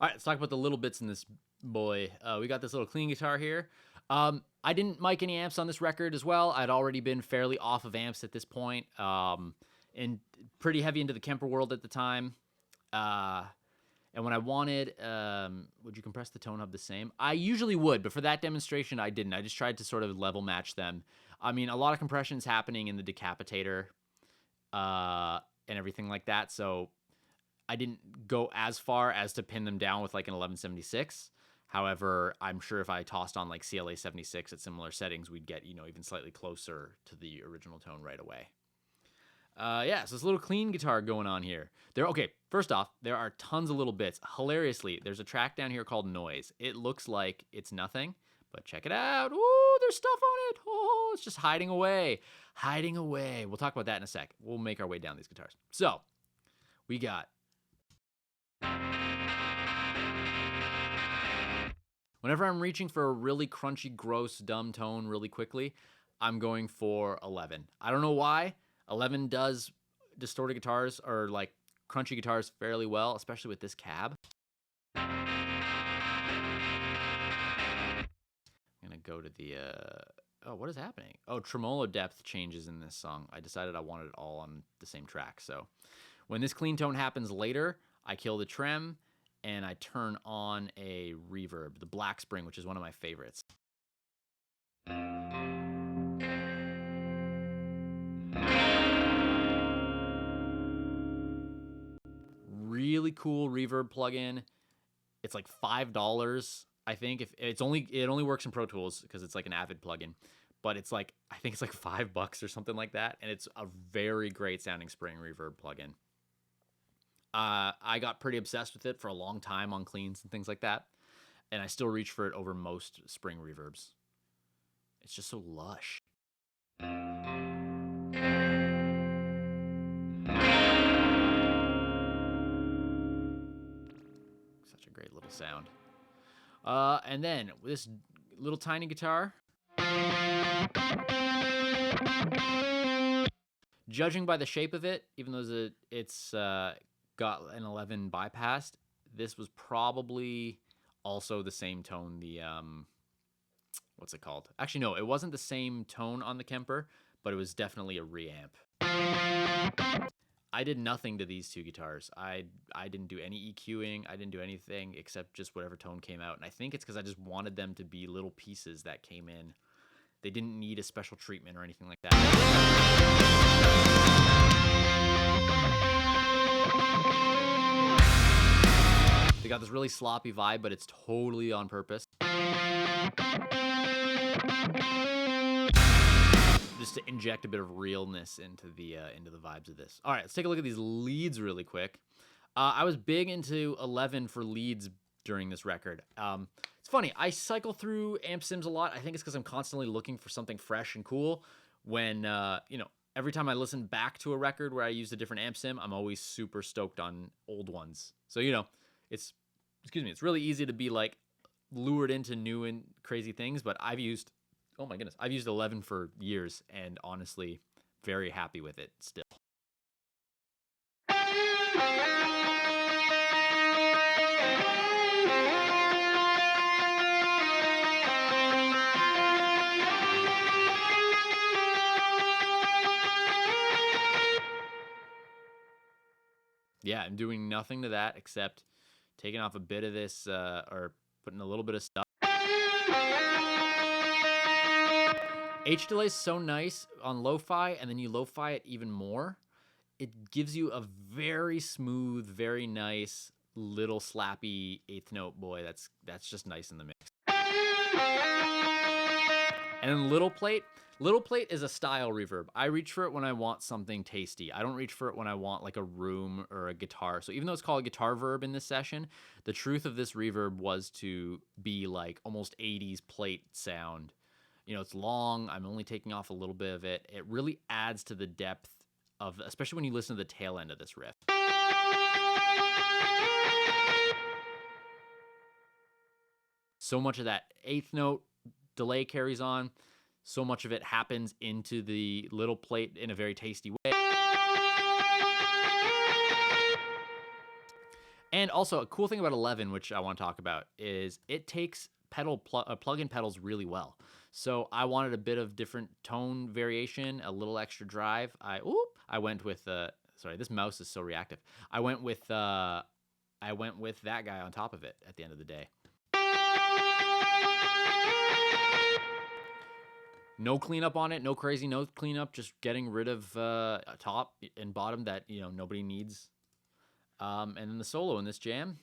All right, let's talk about the little bits in this boy. We got this little clean guitar here. I didn't mic any amps on this record as well. I'd already been fairly off of amps at this point, and pretty heavy into the Kemper world at the time. And when I wanted, would you compress the tone hub the same? I usually would, but for that demonstration, I didn't. I just tried to sort of level match them. I mean, a lot of compression's happening in the decapitator and everything like that, so I didn't go as far as to pin them down with like an 1176. However, I'm sure if I tossed on like CLA 76 at similar settings, we'd get, even slightly closer to the original tone right away. Yeah, so this little clean guitar going on here. Okay, first off, there are tons of little bits. Hilariously, there's a track down here called Noise. It looks like it's nothing, but check it out. Ooh, there's stuff on it. Oh, it's just hiding away. Hiding away. We'll talk about that in a sec. We'll make our way down these guitars. So, we got... Whenever I'm reaching for a really crunchy, gross, dumb tone really quickly, I'm going for 11. I don't know why. 11 does distorted guitars or like crunchy guitars fairly well, especially with this cab. I'm going to go to the... oh, what is happening? Oh, tremolo depth changes in this song. I decided I wanted it all on the same track. So when this clean tone happens later, I kill the trem and I turn on a reverb, the Black Spring, which is one of my favorites. really cool reverb plugin. It's like $5, I think. If it only works in Pro Tools because it's like an Avid plugin, but it's like I think it's like $5 or something like that, and it's a very great sounding spring reverb plugin. I got pretty obsessed with it for a long time on cleans and things like that, and I still reach for it over most spring reverbs. It's just so lush. Such a great little sound. And then this little tiny guitar. Judging by the shape of it, even though it's got an 11 bypassed, this was probably also the same tone. The what's it called? Actually, no, it wasn't the same tone on the Kemper, but it was definitely a reamp. I did nothing to these two guitars. I didn't do any EQing. I didn't do anything except just whatever tone came out. And I think it's because I just wanted them to be little pieces that came in. They didn't need a special treatment or anything like that. They got this really sloppy vibe, but it's totally on purpose. Just to inject a bit of realness into the vibes of this. All right, let's take a look at these leads really quick. I was big into 11 for leads during this record. It's funny, I cycle through amp sims a lot. I think it's because I'm constantly looking for something fresh and cool. When every time I listen back to a record where I used a different amp sim, I'm always super stoked on old ones. So it's really easy to be like lured into new and crazy things. But I've used 11 for years, and honestly, very happy with it still. Yeah, I'm doing nothing to that except taking off a bit of this or putting a little bit of stuff. H delay is so nice on lo-fi, and then you lo-fi it even more. It gives you a very smooth, very nice, little slappy eighth note boy. That's just nice in the mix. And then little plate. Little plate is a style reverb. I reach for it when I want something tasty. I don't reach for it when I want like a room or a guitar. So even though it's called a guitar verb in this session, the truth of this reverb was to be like almost 80s plate sound. It's long. I'm only taking off a little bit of it. It really adds to the depth of, especially when you listen to the tail end of this riff. So much of that eighth note delay carries on. So much of it happens into the little plate in a very tasty way. And also, a cool thing about 11, which I want to talk about, is it takes plug-in pedals really well. So I wanted a bit of different tone variation, a little extra drive. I went with sorry, this mouse is so reactive. I went with that guy on top of it at the end of the day. No cleanup on it, no crazy note cleanup, just getting rid of top and bottom that nobody needs. And then the solo in this jam.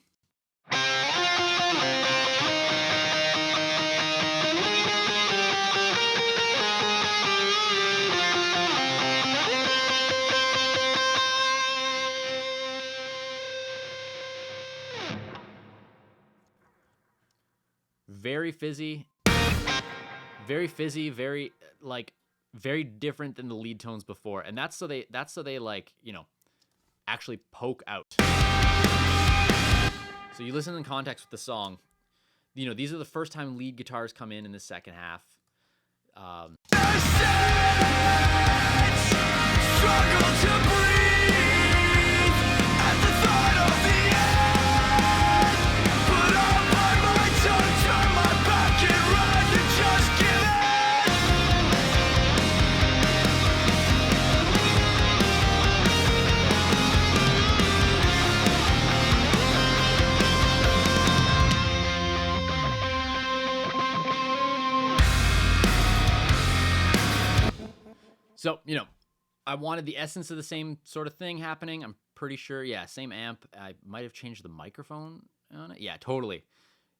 Very fizzy, very different than the lead tones before, and that's so they actually poke out. So you listen in context with the song. These are the first time lead guitars come in the second half. Struggle to breathe at the thought of the end. But I'll bite my tongue, turn my back and run and just give So, I wanted the essence of the same sort of thing happening. I'm pretty sure. Yeah, same amp. I might have changed the microphone on it. Yeah, totally.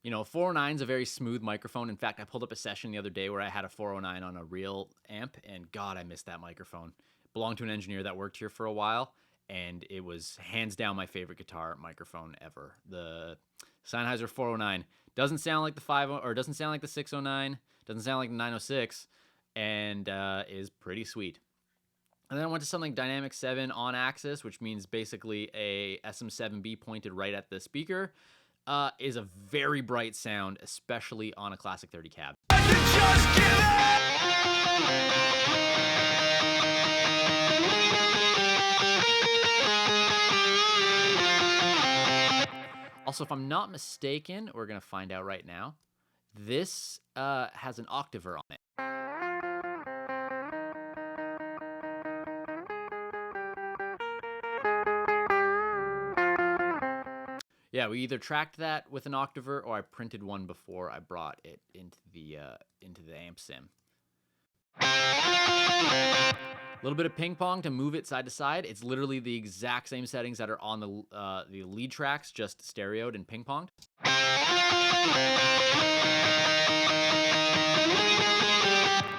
409 is a very smooth microphone. In fact, I pulled up a session the other day where I had a 409 on a real amp, and God, I missed that microphone. Belonged to an engineer that worked here for a while, and it was hands down my favorite guitar microphone ever. The Sennheiser 409 doesn't sound like the 50 or doesn't sound like the 609, doesn't sound like the 906, and is pretty sweet. And then I went to something Dynamic 7 on axis, which means basically a SM7B pointed right at the speaker. Is a very bright sound, especially on a Classic 30 cab. Also, if I'm not mistaken, we're going to find out right now, this has an octaver on it. Yeah, we either tracked that with an octaver or I printed one before I brought it into the amp sim. A little bit of ping pong to move it side to side. It's literally the exact same settings that are on the lead tracks, just stereoed and ping ponged.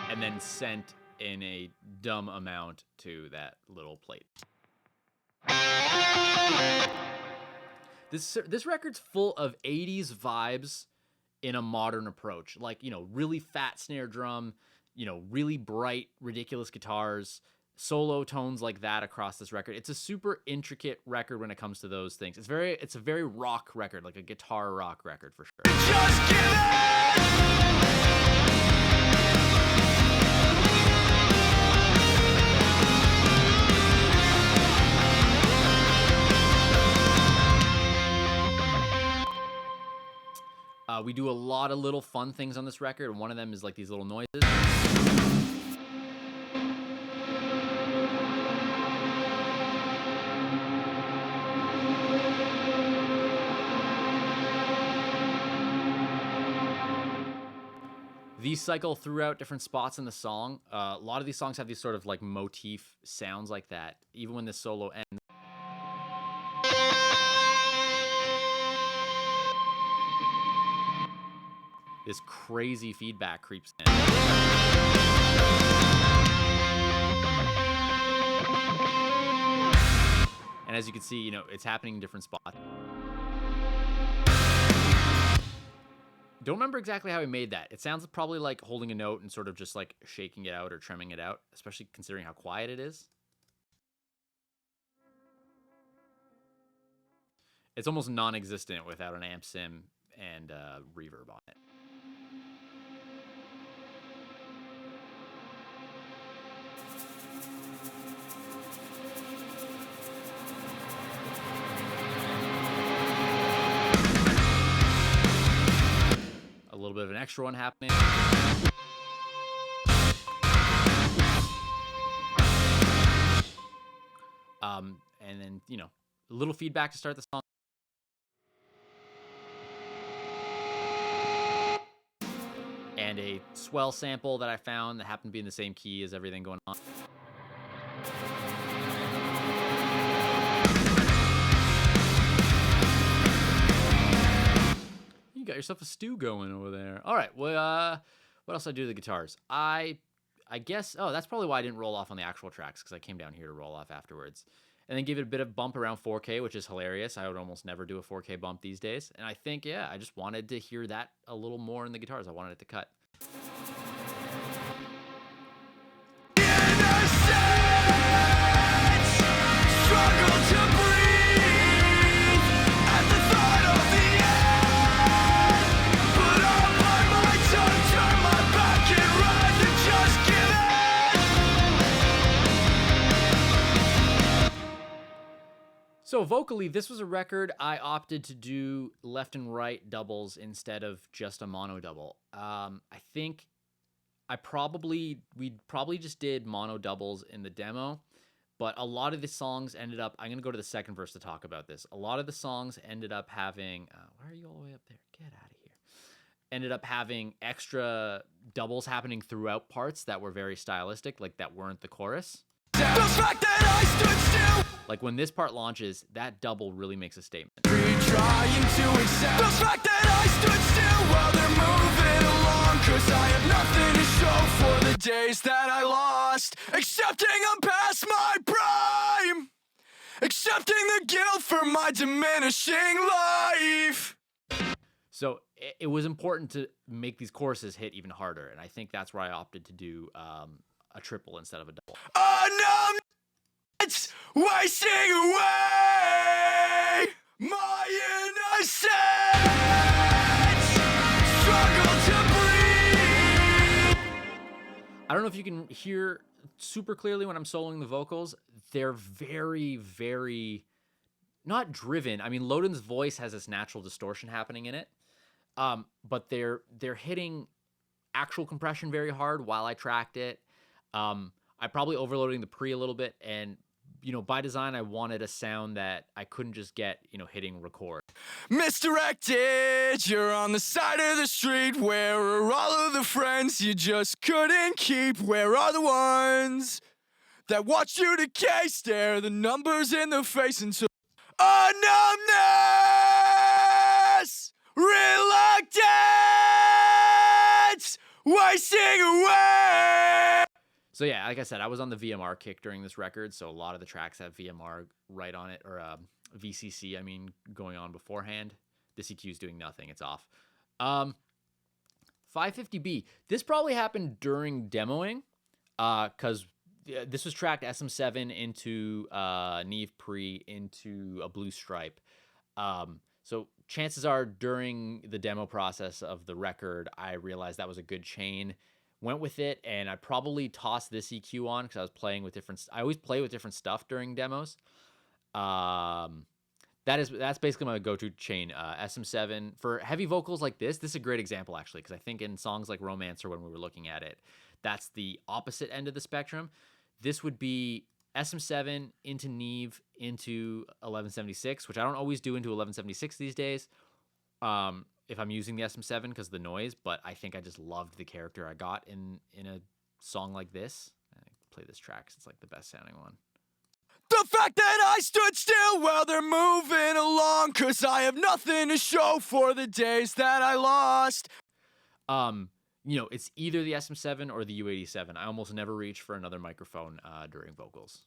And then sent in a dumb amount to that little plate. This record's full of 80s vibes in a modern approach. Like, really fat snare drum, really bright, ridiculous guitars, solo tones like that across this record. It's a super intricate record when it comes to those things. It's a very rock record, like a guitar rock record for sure. Just give it! We do a lot of little fun things on this record, and one of them is like these little noises. These cycle throughout different spots in the song. A lot of these songs have these sort of like motif sounds like that, even when this solo ends. This crazy feedback creeps in. And as you can see, it's happening in different spots. Don't remember exactly how he made that. It sounds probably like holding a note and sort of just like shaking it out or trimming it out, especially considering how quiet it is. It's almost non-existent without an amp sim and reverb on it. A little bit of an extra one happening. And then, a little feedback to start the song. And a swell sample that I found that happened to be in the same key as everything going on. You got yourself a stew going over there. All right, well, what else did I do to the guitars? I guess, that's probably why I didn't roll off on the actual tracks, because I came down here to roll off afterwards. And then give it a bit of bump around 4K, which is hilarious. I would almost never do a 4K bump these days. And I think, I just wanted to hear that a little more in the guitars. I wanted it to cut. Struggle to breathe at the thought of the end. Put on my tongue, turn my back and run to just give it. So vocally, this was a record I opted to do left and right doubles instead of just a mono double. I think we probably just did mono doubles in the demo. But a lot of the songs ended up, I'm going to go to the second verse to talk about this. A lot of the songs ended up having, why are you all the way up there? Get out of here. Ended up having extra doubles happening throughout parts that were very stylistic, like that weren't the chorus. The fact that I stood still Like when this part launches, that double really makes a statement. Trying to accept the fact that I stood still while they're moving along, 'cause I have nothing to show for the days that I lost. Accepting I'm past my prime, accepting the guilt for my diminishing life. So it was important to make these choruses hit even harder, and I think that's where I opted to do a triple instead of a double. A numbness wasting away my innocence. Struggle to breathe. I don't know if you can hear super clearly when I'm soloing the vocals. They're very, very not driven. I mean, Loden's voice has this natural distortion happening in it, but they're hitting actual compression very hard while I tracked it. I probably overloading the pre a little bit, and by design, I wanted a sound that I couldn't just get hitting record. Misdirected, you're on the side of the street. Where are all of the friends you just couldn't keep? Where are the ones that watched you decay? Stare the numbers in the face until a numbness, reluctance, wasting away. So yeah, like I said, I was on the VMR kick during this record, so a lot of the tracks have VMR right on it, or VCC, I mean, going on beforehand. This EQ is doing nothing, it's off. 550B, this probably happened during demoing, because this was tracked SM7 into Neve pre into a blue stripe. So chances are during the demo process of the record, I realized that was a good chain. Went with it, and I probably tossed this EQ on because I was playing with different. I always play with different stuff during demos. That's basically my go-to chain. SM7 for heavy vocals like this. This is a great example actually, because I think in songs like Romancer, when we were looking at it, that's the opposite end of the spectrum. This would be SM7 into Neve into 1176, which I don't always do into 1176 these days. If I'm using the SM7 because of the noise, but I think I just loved the character I got in a song like this. I play this track because it's like the best sounding one. The fact that I stood still while they're moving along, 'cause I have nothing to show for the days that I lost. It's either the SM7 or the U87. I almost never reach for another microphone during vocals.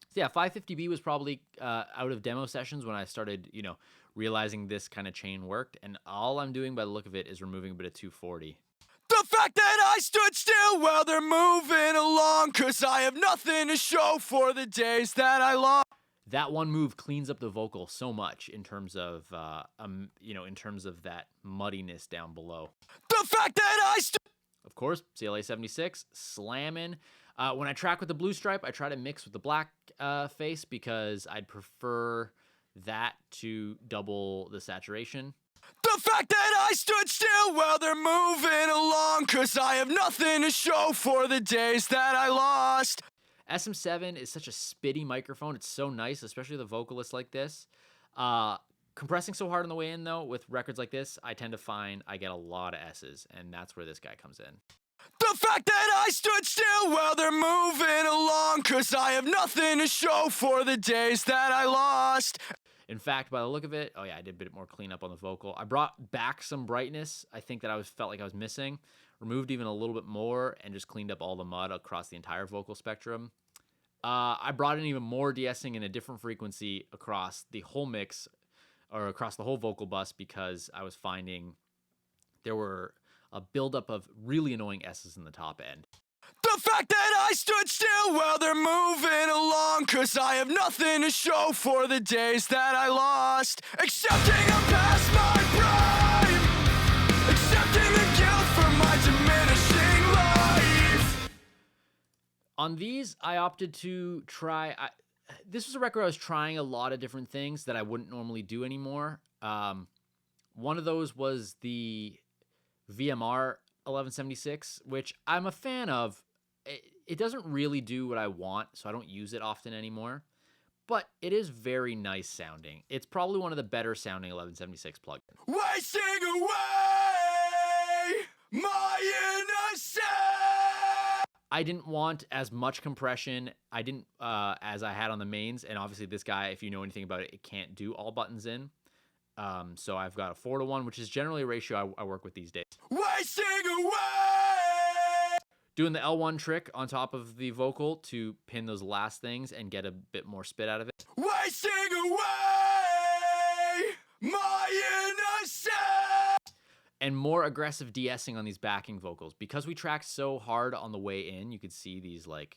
So yeah, 550B was probably out of demo sessions when I started, realizing this kind of chain worked. And all I'm doing by the look of it is removing a bit of 240. The fact that I stood still while they're moving along, 'cause I have nothing to show for the days that I lost. That one move cleans up the vocal so much in terms of, in terms of that muddiness down below. The fact that I stood. Of course, CLA 76, slamming. When I track with the blue stripe, I try to mix with the black face because I'd prefer that to double the saturation. The fact that I stood still while they're moving along, 'cause I have nothing to show for the days that I lost. SM7 is such a spitty microphone. It's so nice, especially the vocalists like this. Compressing so hard on the way in, though, with records like this, I tend to find I get a lot of S's, and that's where this guy comes in. The fact that I stood still while they're moving along, 'cause I have nothing to show for the days that I lost. In fact, by the look of it, I did a bit more cleanup on the vocal. I brought back some brightness. I think that felt like I was missing. Removed even a little bit more and just cleaned up all the mud across the entire vocal spectrum. I brought in even more de-essing in a different frequency across the whole mix, or across the whole vocal bus, because I was finding there were a buildup of really annoying S's in the top end. The fact that I stood still while they're moving along, 'cause I have nothing to show for the days that I lost. Accepting I'm past my prime, accepting the guilt for my diminishing life. On these, I opted to try. This was a record I was trying a lot of different things that I wouldn't normally do anymore. One of those was the VMR 1176, which I'm a fan of. It doesn't really do what I want, so I don't use it often anymore. But it is very nice sounding. It's probably one of the better sounding 1176 plugins. Wasting away my innocence. I didn't want as much compression. I didn't as I had on the mains, and obviously this guy, if you know anything about it, it can't do all buttons in. So I've got a 4-to-1, which is generally a ratio I work with these days. Wasting away. Doing the L1 trick on top of the vocal to pin those last things and get a bit more spit out of it. Wasting away my innocence. And more aggressive de-essing on these backing vocals. Because we tracked so hard on the way in, you could see these like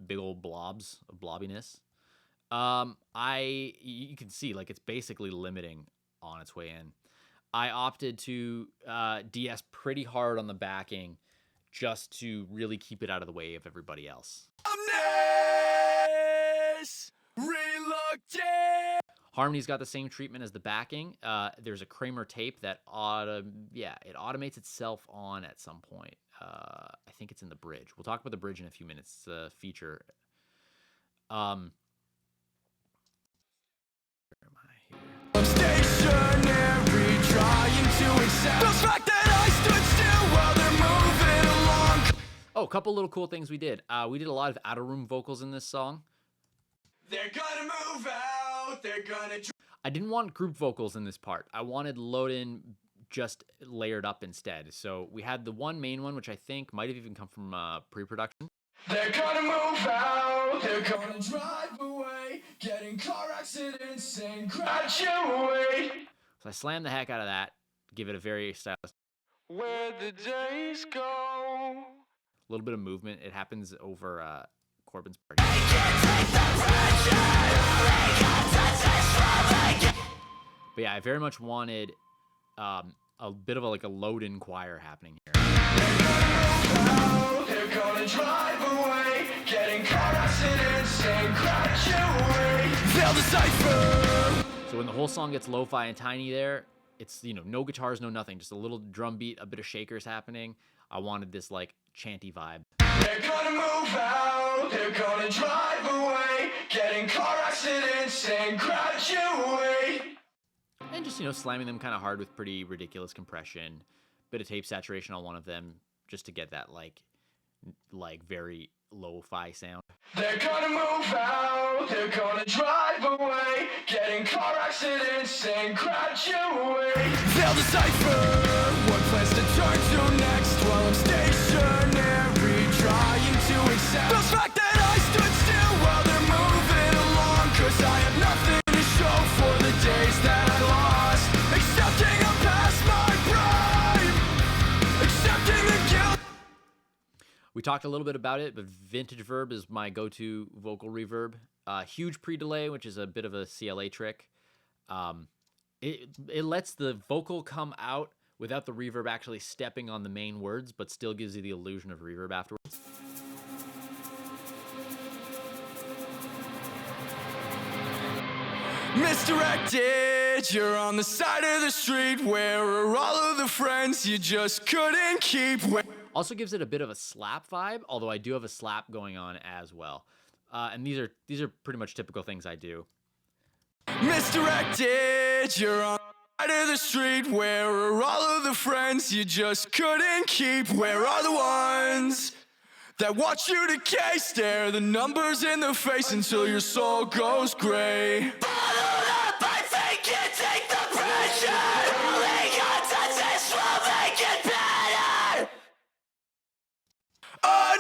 big old blobs of blobbiness. You can see like it's basically limiting on its way in. I opted to de-ess pretty hard on the backing just to really keep it out of the way of everybody else. Reluctant. Harmony's got the same treatment as the backing. There's a Kramer tape that it automates itself on at some point. I think it's in the bridge. We'll talk about the bridge in a few minutes. It's a feature. Where am I here? I'm stationary, trying to accept the fact that I stood still while they're moving along. Oh, a couple little cool things we did. We did a lot of out-of-room vocals in this song. They're gonna move out. They're gonna. I didn't want group vocals in this part. I wanted load-in just layered up instead. So we had the one main one, which I think might have even come from pre-production. They're gonna move out. They're gonna drive away, getting car accidents and graduate. So I slammed the heck out of that, give it a very stylistic. Where the days go. A little bit of movement. It happens over Corbin's part. But yeah, I very much wanted a bit of a load-in choir happening here. They're gonna drive away, getting car accidents and graduate. They'll decipher. So when the whole song gets lo-fi and tiny there, it's, no guitars, no nothing, just a little drum beat, a bit of shakers happening. I wanted this like chanty vibe. They're gonna move out, they're gonna drive away, getting car accidents and graduate. And just, slamming them kind of hard with pretty ridiculous compression. Bit of tape saturation on one of them just to get that like very lo-fi sound. They're gonna move out, they're gonna drive away, getting car accidents and graduate. They'll decipher what plans to turn to next while I'm stationary, trying to accept the fact that I stood still while they're moving along. Cause I have nothing to show for the days that I lost. Accepting I'm past my prime, accepting the guilt. We talked a little bit about it, but Vintage Verb is my go-to vocal reverb. Huge pre-delay, which is a bit of a CLA trick. It lets the vocal come out without the reverb actually stepping on the main words, but still gives you the illusion of reverb afterwards. Misdirected, you're on the side of the street. Where are all of the friends you just couldn't keep? Also gives it a bit of a slap vibe, although I do have a slap going on as well. And these are pretty much typical things I do. Misdirected, you're on the side of the street. Where are all of the friends you just couldn't keep? Where are the ones that watch you decay? Stare the numbers in the face until your soul goes gray. Bottled up, I think you take the pressure. Only consensus will make it better. A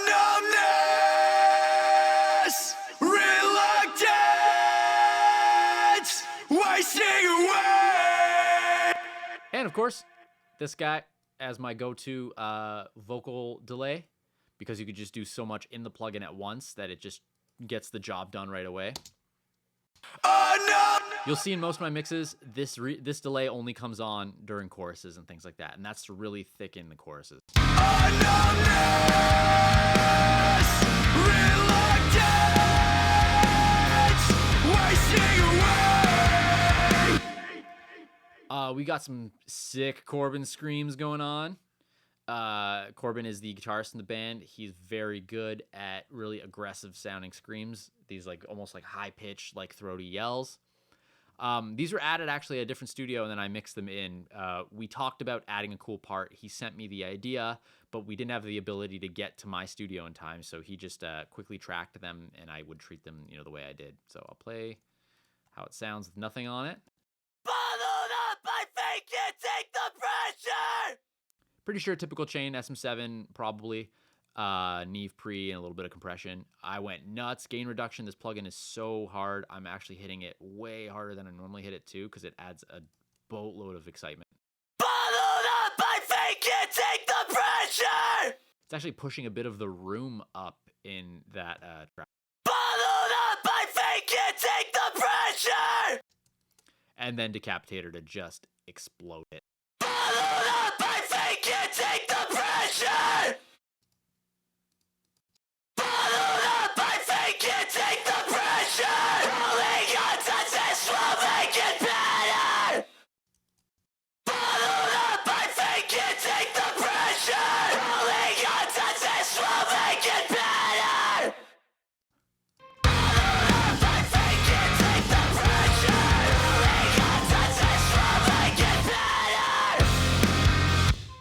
numbness, reluctant, wasting away. And of course, this guy as my go-to vocal delay, because you could just do so much in the plugin at once that it just gets the job done right away. You'll see in most of my mixes, this delay only comes on during choruses and things like that, and that's to really thicken the choruses. We got some sick Corbin screams going on. Corbin is the guitarist in the band. He's very good at really aggressive sounding screams. These almost high pitched, throaty yells. These were added actually at a different studio, and then I mixed them in. We talked about adding a cool part. He sent me the idea, but we didn't have the ability to get to my studio in time, so he just quickly tracked them, and I would treat them, the way I did. So I'll play how it sounds with nothing on it. Followed up, I fake it, take the pressure! Pretty sure typical chain, SM7 probably. Neve pre and a little bit of compression. I went nuts. Gain reduction. This plugin is so hard. I'm actually hitting it way harder than I normally hit it too, because it adds a boatload of excitement. Followed up, I fake it, take the pressure! It's actually pushing a bit of the room up in that track. Followed up, I fake it, take the pressure! And then Decapitator to just explode it. Followed up, I fake it, take the pressure! Followed up, I fake it, take the pressure! Rolling on to this will make it better! Followed up, I fake it, take the pressure! Rolling on to this will make it better! Followed up, I fake it, take the pressure! Rolling on to this will make it better!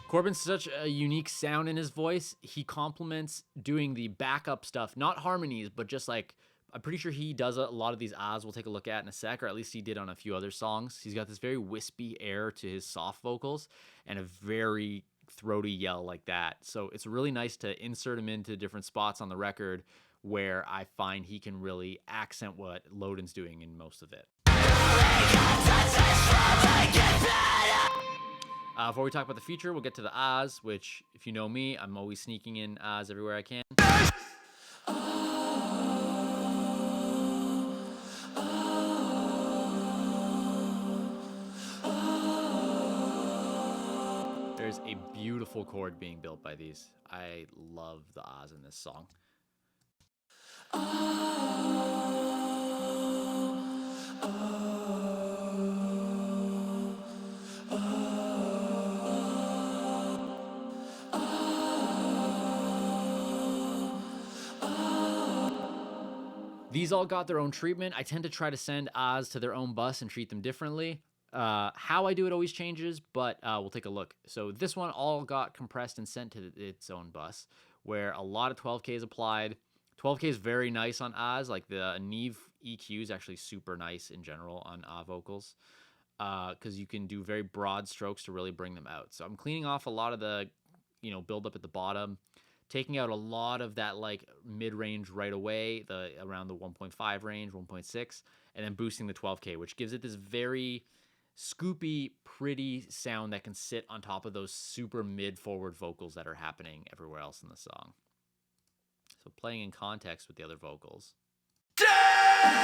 Corbin's such a unique sound in his voice. He complements doing the backup stuff, not harmonies, but just like, I'm pretty sure he does a lot of these ahs we'll take a look at in a sec, or at least he did on a few other songs. He's got this very wispy air to his soft vocals and a very throaty yell like that. So it's really nice to insert him into different spots on the record where I find he can really accent what Loden's doing in most of it. Before we talk about the feature, we'll get to the ahs, which, if you know me, I'm always sneaking in ahs everywhere I can. There's a beautiful chord being built by these. I love the ahs in this song. These all got their own treatment. I tend to try to send ahs to their own bus and treat them differently. How I do it always changes, but we'll take a look. So this one all got compressed and sent to its own bus, where a lot of 12K is applied. 12K is very nice on ahs. Like the Neve EQ is actually super nice in general on ah vocals, because you can do very broad strokes to really bring them out. So I'm cleaning off a lot of the, build up at the bottom, taking out a lot of that like mid-range right away, around the 1.5 range, 1.6, and then boosting the 12K, which gives it this very scoopy, pretty sound that can sit on top of those super mid-forward vocals that are happening everywhere else in the song. So playing in context with the other vocals. Dance,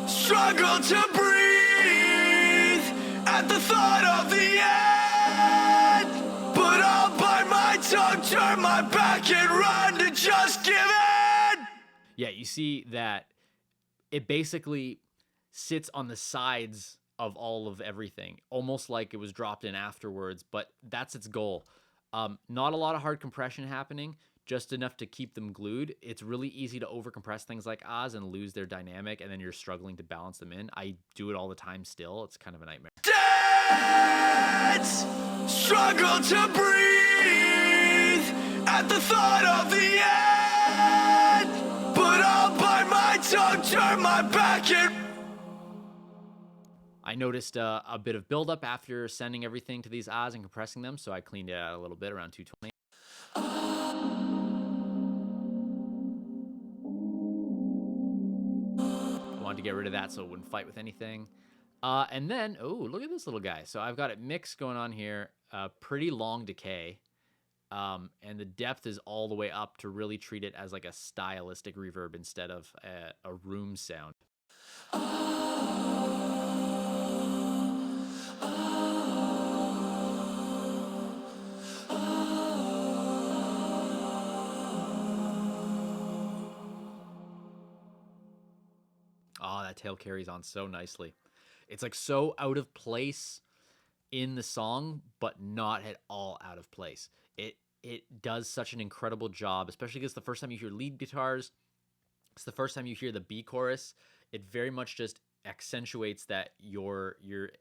struggle to breathe at the thought of the end. But I'll bite my tongue, turn my back, and run to just give in. Yeah, you see that it basically sits on the sides of all of everything, almost like it was dropped in afterwards, but that's its goal. Not a lot of hard compression happening, just enough to keep them glued. It's really easy to overcompress things like ahs and lose their dynamic, and then you're struggling to balance them in. I do it all the time still. It's kind of a nightmare. Dance, struggle to breathe at the thought of the end. But I'll bite my tongue, turn my back, and I noticed a bit of buildup after sending everything to these ahs and compressing them, so I cleaned it out a little bit, around 220. Wanted to get rid of that so it wouldn't fight with anything. And then, oh, look at this little guy. So I've got it mixed going on here, pretty long decay. And the depth is all the way up to really treat it as like a stylistic reverb instead of a room sound. Oh, that tail carries on so nicely. It's like so out of place in the song, but not at all out of place. It does such an incredible job, especially because the first time you hear lead guitars, it's the first time you hear the B chorus. It very much just accentuates that you're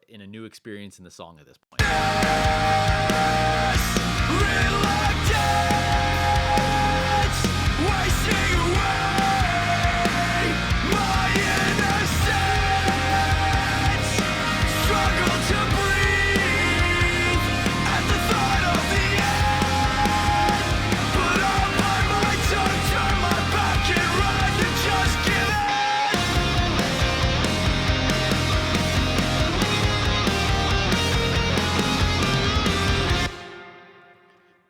in a new experience in the song at this point. Wasting away my innocence. Struggle to breathe at the thought of the end. But I'll bite my tongue, turn my back and run and just give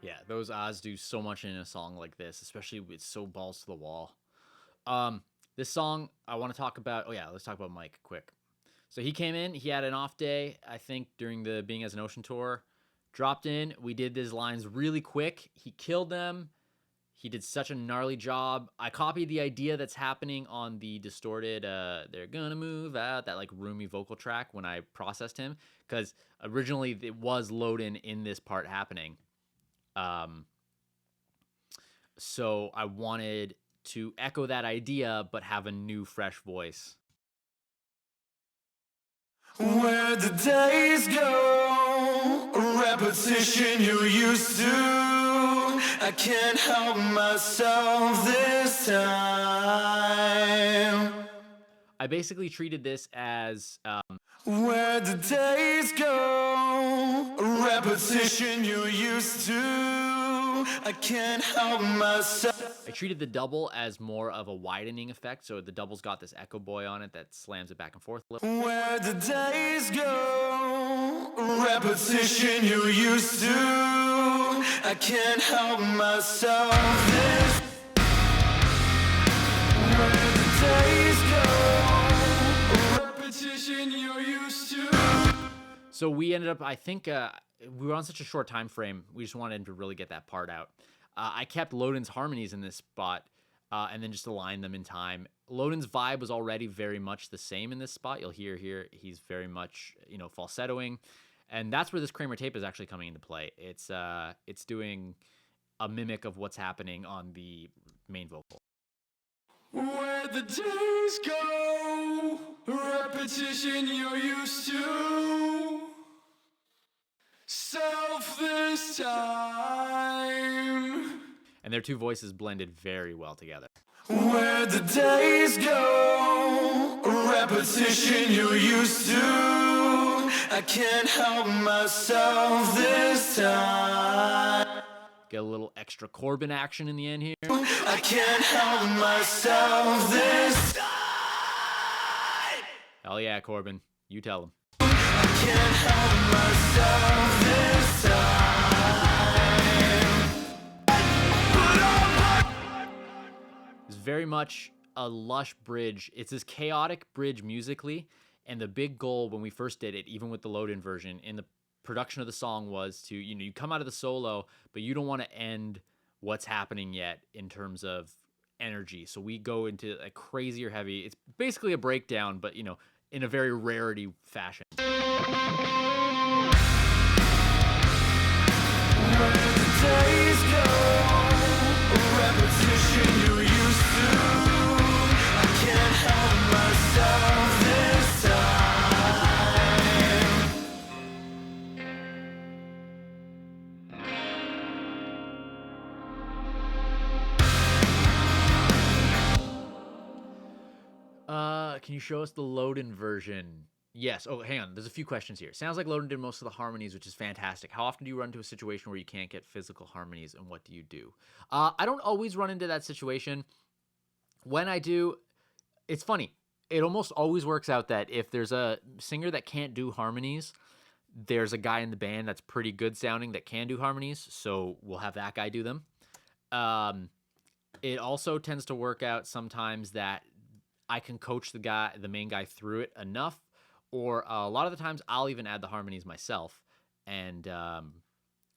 Yeah, those ahs do so much in a song like this, especially with so balls to the wall. This song I want to talk about. Oh yeah, let's talk about Mike quick. So he came in, he had an off day, I think, during the Being as an Ocean tour. Dropped in, we did these lines really quick. He killed them. He did such a gnarly job. I copied the idea that's happening on the distorted they're gonna move out, that like roomy vocal track when I processed him, because originally it was Loden in this part happening. So I wanted to echo that idea but have a new fresh voice. where the days go, repetition you're used to. I can't help myself this time. I basically treated this as Where the days go, repetition you're used to. I can't help myself. I treated the double as more of a widening effect, so the double's got this echo boy on it that slams it back and forth a little. Where the days go, repetition you're used to. I can't help myself. This. Where the days go, repetition you're used to. So we ended up, I think, we were on such a short time frame. We just wanted to really get that part out. I kept Loden's harmonies in this spot, and then just aligned them in time. Loden's vibe was already very much the same in this spot. You'll hear here he's very much, falsettoing, and that's where this Kramer tape is actually coming into play. It's doing a mimic of what's happening on the main vocal. Where the days go, repetition you're used to. Self this time. And their two voices blended very well together. Where the days go, repetition you're used to. I can't help myself this time. Get a little extra Corbin action in the end here. I can't help myself this time. Hell yeah, Corbin. You tell him. I can't help myself this time. It's very much a lush bridge. It's this chaotic bridge musically, and the big goal when we first did it, even with the load-in version, in the production of the song was to, you come out of the solo, but you don't want to end what's happening yet in terms of energy. So we go into a crazier heavy. It's basically a breakdown, but in a very Rarity fashion. Where the days go, repetition you're used to. I can't help myself this time. Can you show us the load-in version? Yes. Oh, hang on. There's a few questions here. Sounds like Loden did most of the harmonies, which is fantastic. How often do you run into a situation where you can't get physical harmonies, and what do you do? I don't always run into that situation. When I do, it's funny. It almost always works out that if there's a singer that can't do harmonies, there's a guy in the band that's pretty good sounding that can do harmonies, so we'll have that guy do them. It also tends to work out sometimes that I can coach the main guy through it enough, or a lot of the times I'll even add the harmonies myself. And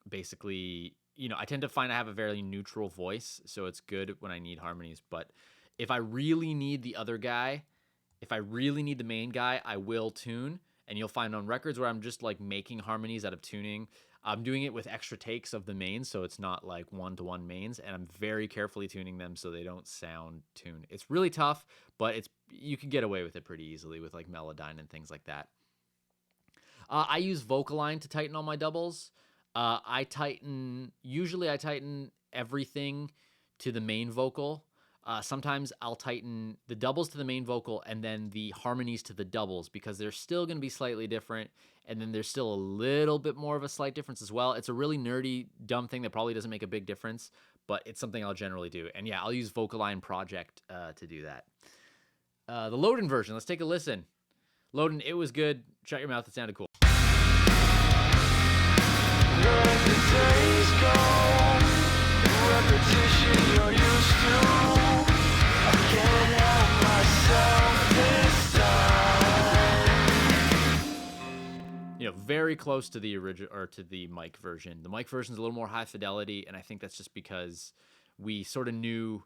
basically, I tend to find I have a very neutral voice, so it's good when I need harmonies. But if I really need the other guy, if I really need the main guy, I will tune. And you'll find on records where I'm just like making harmonies out of tuning, I'm doing it with extra takes of the mains, so it's not like one-to-one mains, and I'm very carefully tuning them so they don't sound tuned. It's really tough, but you can get away with it pretty easily with like Melodyne and things like that. I use Vocaline to tighten all my doubles. Usually I tighten everything to the main vocal. Sometimes I'll tighten the doubles to the main vocal and then the harmonies to the doubles because they're still going to be slightly different. And then there's still a little bit more of a slight difference as well. It's a really nerdy, dumb thing that probably doesn't make a big difference, but it's something I'll generally do. And yeah, I'll use Vocaline Project to do that. The Loden version, let's take a listen. Loden, it was good. Shut your mouth, it sounded cool. Let the days go, repetition you're used to. I can't help myself this time. You know, very close to the original or to the Mike version. The Mike version is a little more high fidelity, and I think that's just because we sort of knew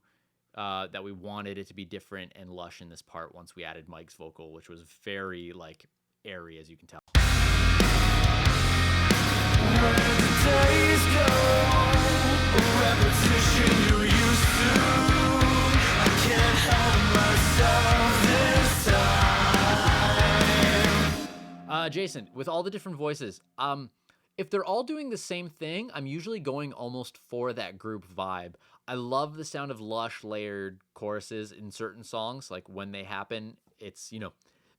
that we wanted it to be different and lush in this part once we added Mike's vocal, which was very like airy, as you can tell. Where the days go, repetition you're used to. I can't help myself this time. Jason, with all the different voices, if they're all doing the same thing, I'm usually going almost for that group vibe. I love the sound of lush layered choruses in certain songs. Like when they happen, it's, you know,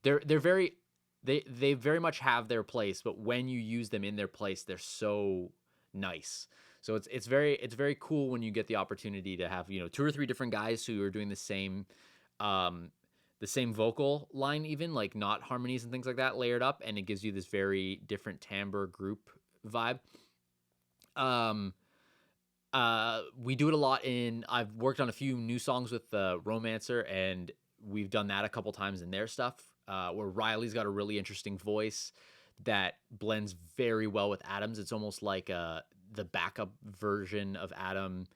they're very they very much have their place, but when you use them in their place, they're so nice. So it's very cool when you get the opportunity to have, you know, 2 or 3 different guys who are doing the same vocal line, even like not harmonies and things like that layered up, and it gives you this very different timbre group vibe. We do it a lot I've worked on a few new songs with Romancer, and we've done that a couple times in their stuff, where Riley's got a really interesting voice that blends very well with Adam's. It's almost like the backup version of Adam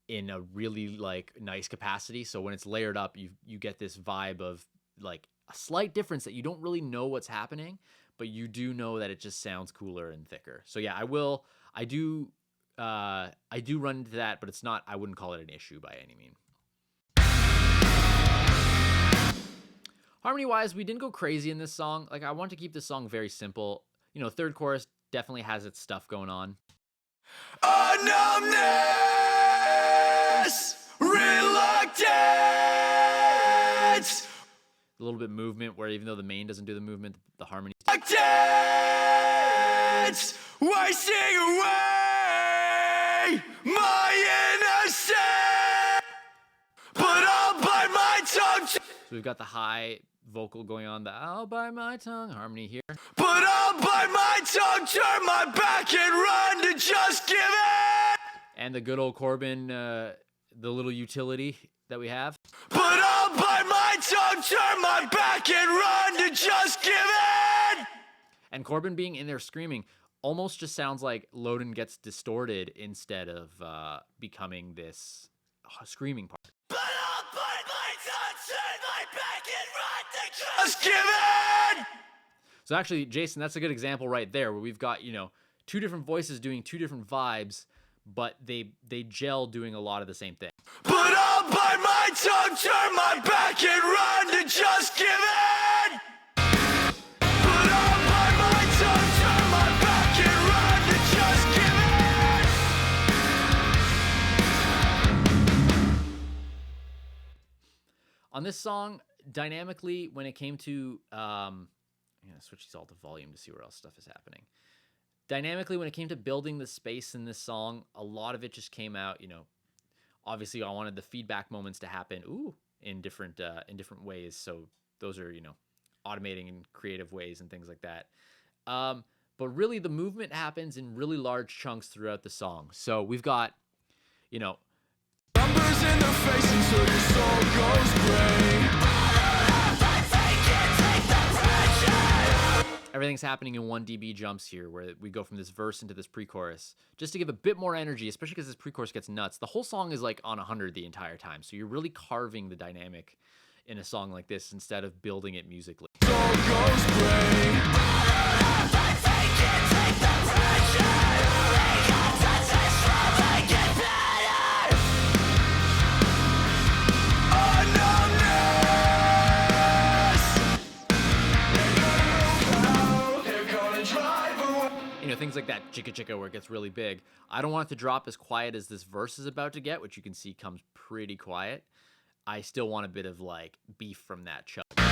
in a really like nice capacity. So when it's layered up, you get this vibe of like a slight difference that you don't really know what's happening, but you do know that it just sounds cooler and thicker. So yeah, I do run into that, but I wouldn't call it an issue by any means. Harmony-wise, we didn't go crazy in this song. Like, I want to keep this song very simple. You know, third chorus definitely has its stuff going on. A numbness, reluctance. A little bit movement where even though the main doesn't do the movement, the harmony. Reluctance, wasting away my innocence. But I'll bite my tongue. So we've got the high vocal going on, the I'll bite my tongue harmony here. But I'll bite my tongue, turn my back and run to just give it. And the good old Corbin, the little utility that we have. But I'll bite my tongue, turn my back and run to just give it. And Corbin being in there screaming almost just sounds like Loden gets distorted instead of becoming this screaming part. But I'll bite my tongue, turn my back and run to just give it. So actually, Jason, that's a good example right there where we've got, you know, 2 different voices doing 2 different vibes, but they gel doing a lot of the same thing. But I'll bite my tongue, turn my back and run to just give it. But I'll bite my tongue, turn my back and run to just give it. On this song, dynamically, when it came to, I'm going to switch these all to volume to see where else stuff is happening. Dynamically, when it came to building the space in this song, a lot of it just came out, you know, obviously I wanted the feedback moments to happen, in different ways. So those are, you know, automating in creative ways and things like that. But really the movement happens in really large chunks throughout the song. So we've got, you know, Numbers in the face until your soul goes gray. everything's happening in 1 dB jumps here, where we go from this verse into this pre-chorus, just to give a bit more energy, especially because this pre-chorus gets nuts. The whole song is like on 100 the entire time, so you're really carving the dynamic in a song like this instead of building it musically. Soul goes gray. A numbness. They're gonna drive away. You know, things like that chicka chicka where it gets really big. I don't want it to drop as quiet as this verse is about to get, which you can see comes pretty quiet. I still want a bit of like beef from that chug. They're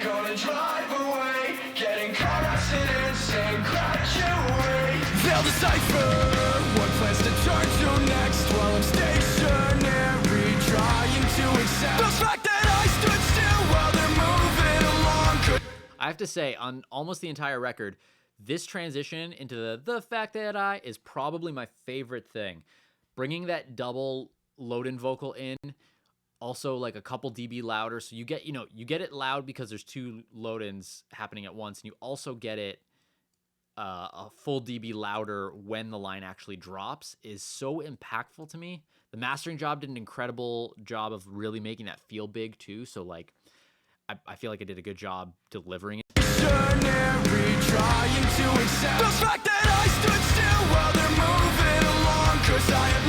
gonna drive away, getting car accidents and graduate. They'll decipher what plans to turn to next while I'm stationary, trying to accept the fact that I stood still while they're moving along. I have to say, on almost the entire record, this transition into the fact that I is probably my favorite thing. Bringing that double load-in vocal in, also like a couple dB louder, so you get it loud because there's two load-ins happening at once, and you also get it a full dB louder when the line actually drops, is so impactful to me. The mastering job did an incredible job of really making that feel big too, so like I feel like I did a good job delivering it. Trying to accept the fact that I stood still while they're moving along, 'cause I have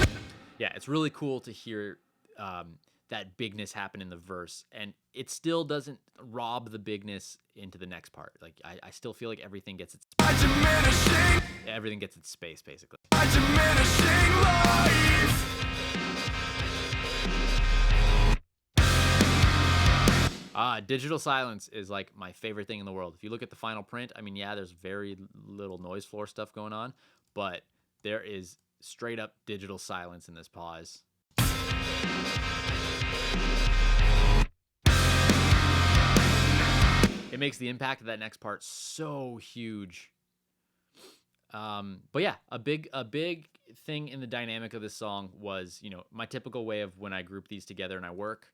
Yeah, it's really cool to hear that bigness happen in the verse, and it still doesn't rob the bigness into the next part. Like I still feel like everything gets its space basically. diminishing life. Digital silence is like my favorite thing in the world. If you look at the final print, I mean, yeah, there's very little noise floor stuff going on, but there is straight up digital silence in this pause. It makes the impact of that next part so huge. But yeah, a big thing in the dynamic of this song was, you know, my typical way of when I group these together and I work,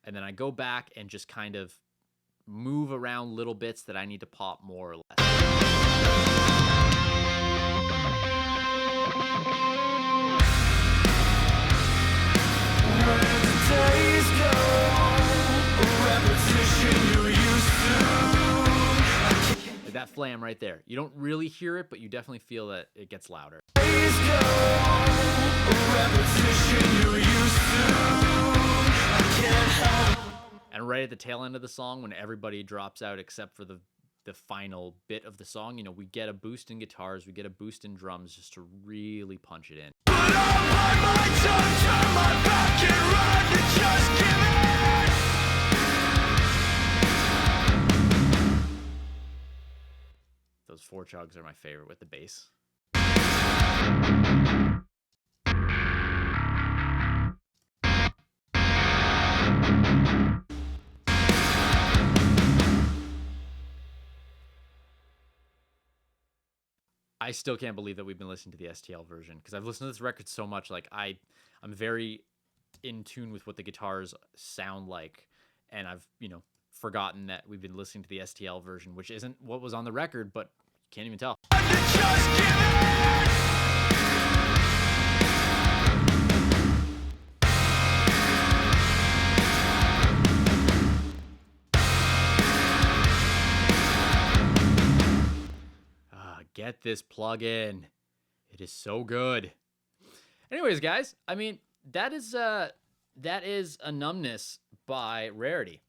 and then I go back and just kind of move around little bits that I need to pop more or less. Where the days go, repetition you used to. Like that flam right there. You don't really hear it, but you definitely feel that it gets louder. Days go, repetition you used to. I can't help. And right at the tail end of the song, when everybody drops out except for the final bit of the song, you know, we get a boost in guitars, we get a boost in drums just to really punch it in. But I'll bite my tongue, turn my back and run to just give it. Those four chugs are my favorite with the bass. I still can't believe that we've been listening to the STL version, because I've listened to this record so much. Like I'm very in tune with what the guitars sound like, and I've, you know, forgotten that we've been listening to the STL version, which isn't what was on the record, but you can't even tell. Get this plugin. It is so good. Anyways, guys, I mean, that is A Numbness by Rarity.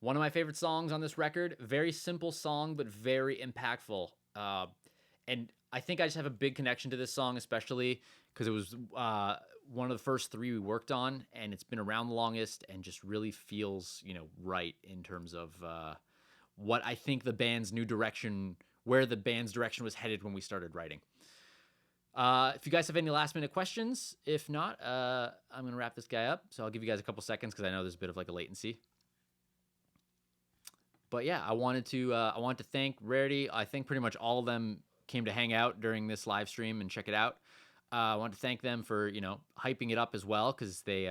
One of my favorite songs on this record. Very simple song, but very impactful. And I think I just have a big connection to this song, especially because it was one of the first three we worked on, and it's been around the longest, and just really feels, you know, right in terms of what I think the band's new direction, where the band's direction was headed when we started writing. If you guys have any last minute questions, if not, I'm going to wrap this guy up. So I'll give you guys a couple seconds because I know there's a bit of like a latency. But yeah, I wanted to thank Rarity. I think pretty much all of them came to hang out during this live stream and check it out. I want to thank them for, you know, hyping it up as well, because they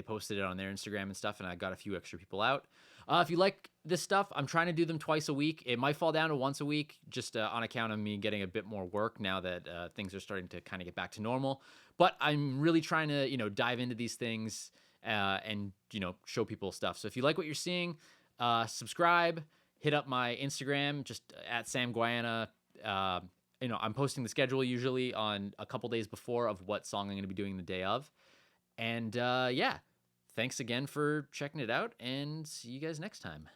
posted it on their Instagram and stuff, and I got a few extra people out. If you like this stuff, I'm trying to do them twice a week. It might fall down to once a week, just on account of me getting a bit more work now that things are starting to kind of get back to normal. But I'm really trying to, you know, dive into these things and show people stuff. So if you like what you're seeing, subscribe, hit up my Instagram, just at Sam Guayana. I'm posting the schedule usually on a couple days before of what song I'm going to be doing the day of. And yeah, thanks again for checking it out, and see you guys next time.